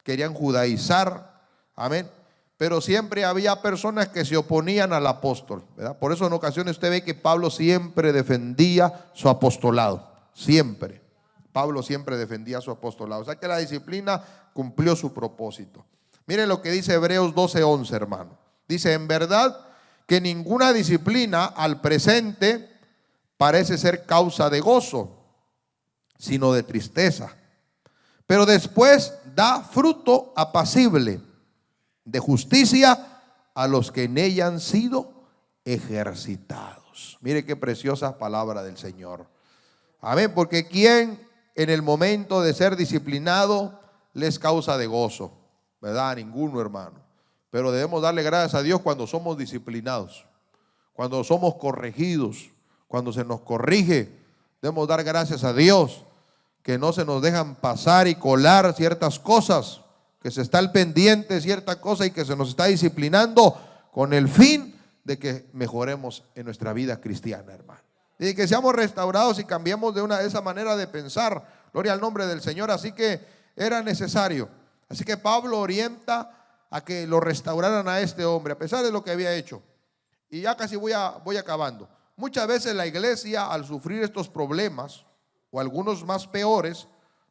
querían judaizar, amén. Pero siempre había personas que se oponían al apóstol, ¿verdad? Por eso en ocasiones usted ve que Pablo siempre defendía su apostolado, siempre. Pablo siempre defendía su apostolado. O sea que la disciplina cumplió su propósito. Miren lo que dice Hebreos 12:11, hermano. Dice, en verdad que ninguna disciplina al presente parece ser causa de gozo, sino de tristeza. Pero después da fruto apacible de justicia a los que en ella han sido ejercitados. Mire qué preciosa palabra del Señor. Amén, porque ¿quién en el momento de ser disciplinado les causa de gozo? ¿Verdad? Ninguno, hermano. Pero debemos darle gracias a Dios cuando somos disciplinados, cuando somos corregidos, cuando se nos corrige. Debemos dar gracias a Dios que no se nos dejan pasar y colar ciertas cosas, que se está al pendiente de cierta cosa y que se nos está disciplinando con el fin de que mejoremos en nuestra vida cristiana, hermano. Y que seamos restaurados y cambiemos de esa manera de pensar. Gloria al nombre del Señor. Así que era necesario. Así que Pablo orienta a que lo restauraran a este hombre, a pesar de lo que había hecho. Y ya casi voy acabando. Muchas veces la iglesia, al sufrir estos problemas, o algunos más peores,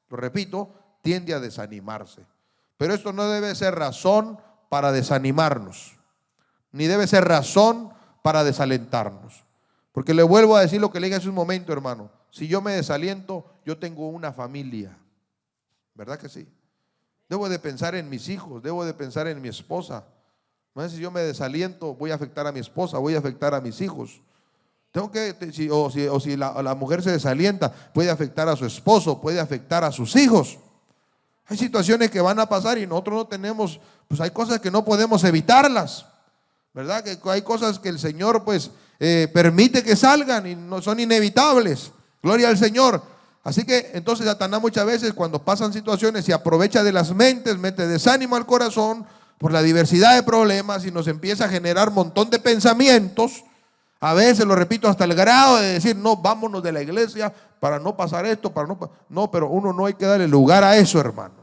lo repito, tiende a desanimarse. Pero esto no debe ser razón para desanimarnos. ni debe ser razón para desalentarnos. Porque le vuelvo a decir lo que le dije hace un momento, hermano. Si yo me desaliento, yo tengo una familia. ¿Verdad que sí? Debo de pensar en mis hijos, debo de pensar en mi esposa. No es si yo me desaliento, voy a afectar a mi esposa, voy a afectar a mis hijos. Tengo que, si la mujer se desalienta, puede afectar a su esposo, puede afectar a sus hijos. Hay situaciones que van a pasar y nosotros no tenemos, pues hay cosas que no podemos evitarlas, ¿verdad? Que hay cosas que el Señor pues permite que salgan y no son inevitables. Gloria al Señor. Así que entonces Satanás muchas veces cuando pasan situaciones se aprovecha de las mentes, mete desánimo al corazón por la diversidad de problemas y nos empieza a generar un montón de pensamientos. A veces, lo repito, hasta el grado de decir, no, vámonos de la iglesia para no pasar esto, no, pero uno no hay que darle lugar a eso, hermano.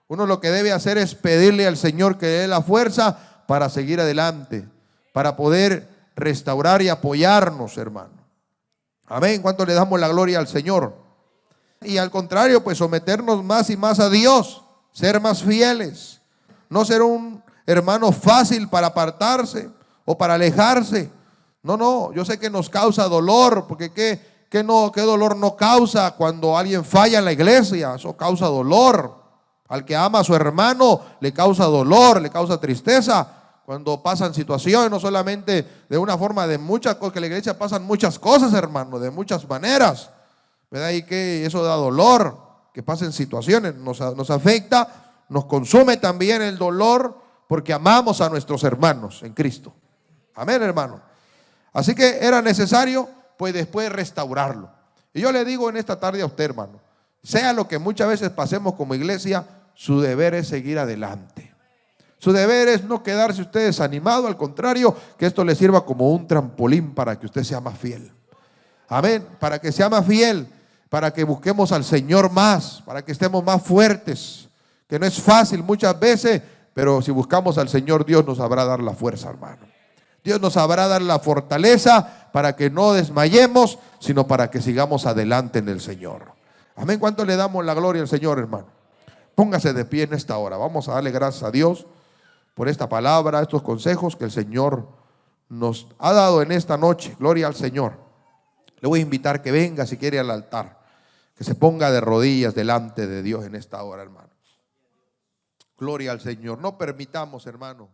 Uno lo que debe hacer es pedirle al Señor que le dé la fuerza para seguir adelante, para poder restaurar y apoyarnos, hermano. Amén. ¿Cuánto le damos la gloria al Señor? Y al contrario, pues someternos más y más a Dios, ser más fieles, no ser un hermano fácil para apartarse o para alejarse. No, yo sé que nos causa dolor, porque ¿qué dolor no causa cuando alguien falla en la iglesia? Eso causa dolor. Al que ama a su hermano le causa dolor, le causa tristeza. Cuando pasan situaciones, no solamente de una forma, de muchas cosas, que en la iglesia pasan muchas cosas, hermano, de muchas maneras, ¿verdad? Y que eso da dolor, que pasen situaciones, nos afecta, nos consume también el dolor, porque amamos a nuestros hermanos en Cristo. Amén, hermano. Así que era necesario, pues después restaurarlo. Y yo le digo en esta tarde a usted, hermano, sea lo que muchas veces pasemos como iglesia, su deber es seguir adelante. Su deber es no quedarse usted desanimado, al contrario, que esto le sirva como un trampolín para que usted sea más fiel. Amén, para que sea más fiel, para que busquemos al Señor más, para que estemos más fuertes, que no es fácil muchas veces, pero si buscamos al Señor, Dios nos sabrá dar la fuerza, hermano. Dios nos sabrá dar la fortaleza para que no desmayemos, sino para que sigamos adelante en el Señor. Amén. ¿Cuánto le damos la gloria al Señor, hermano? Póngase de pie en esta hora. Vamos a darle gracias a Dios por esta palabra, estos consejos que el Señor nos ha dado en esta noche. Gloria al Señor. Le voy a invitar que venga, si quiere, al altar, que se ponga de rodillas delante de Dios en esta hora, hermano. Gloria al Señor. No permitamos, hermano,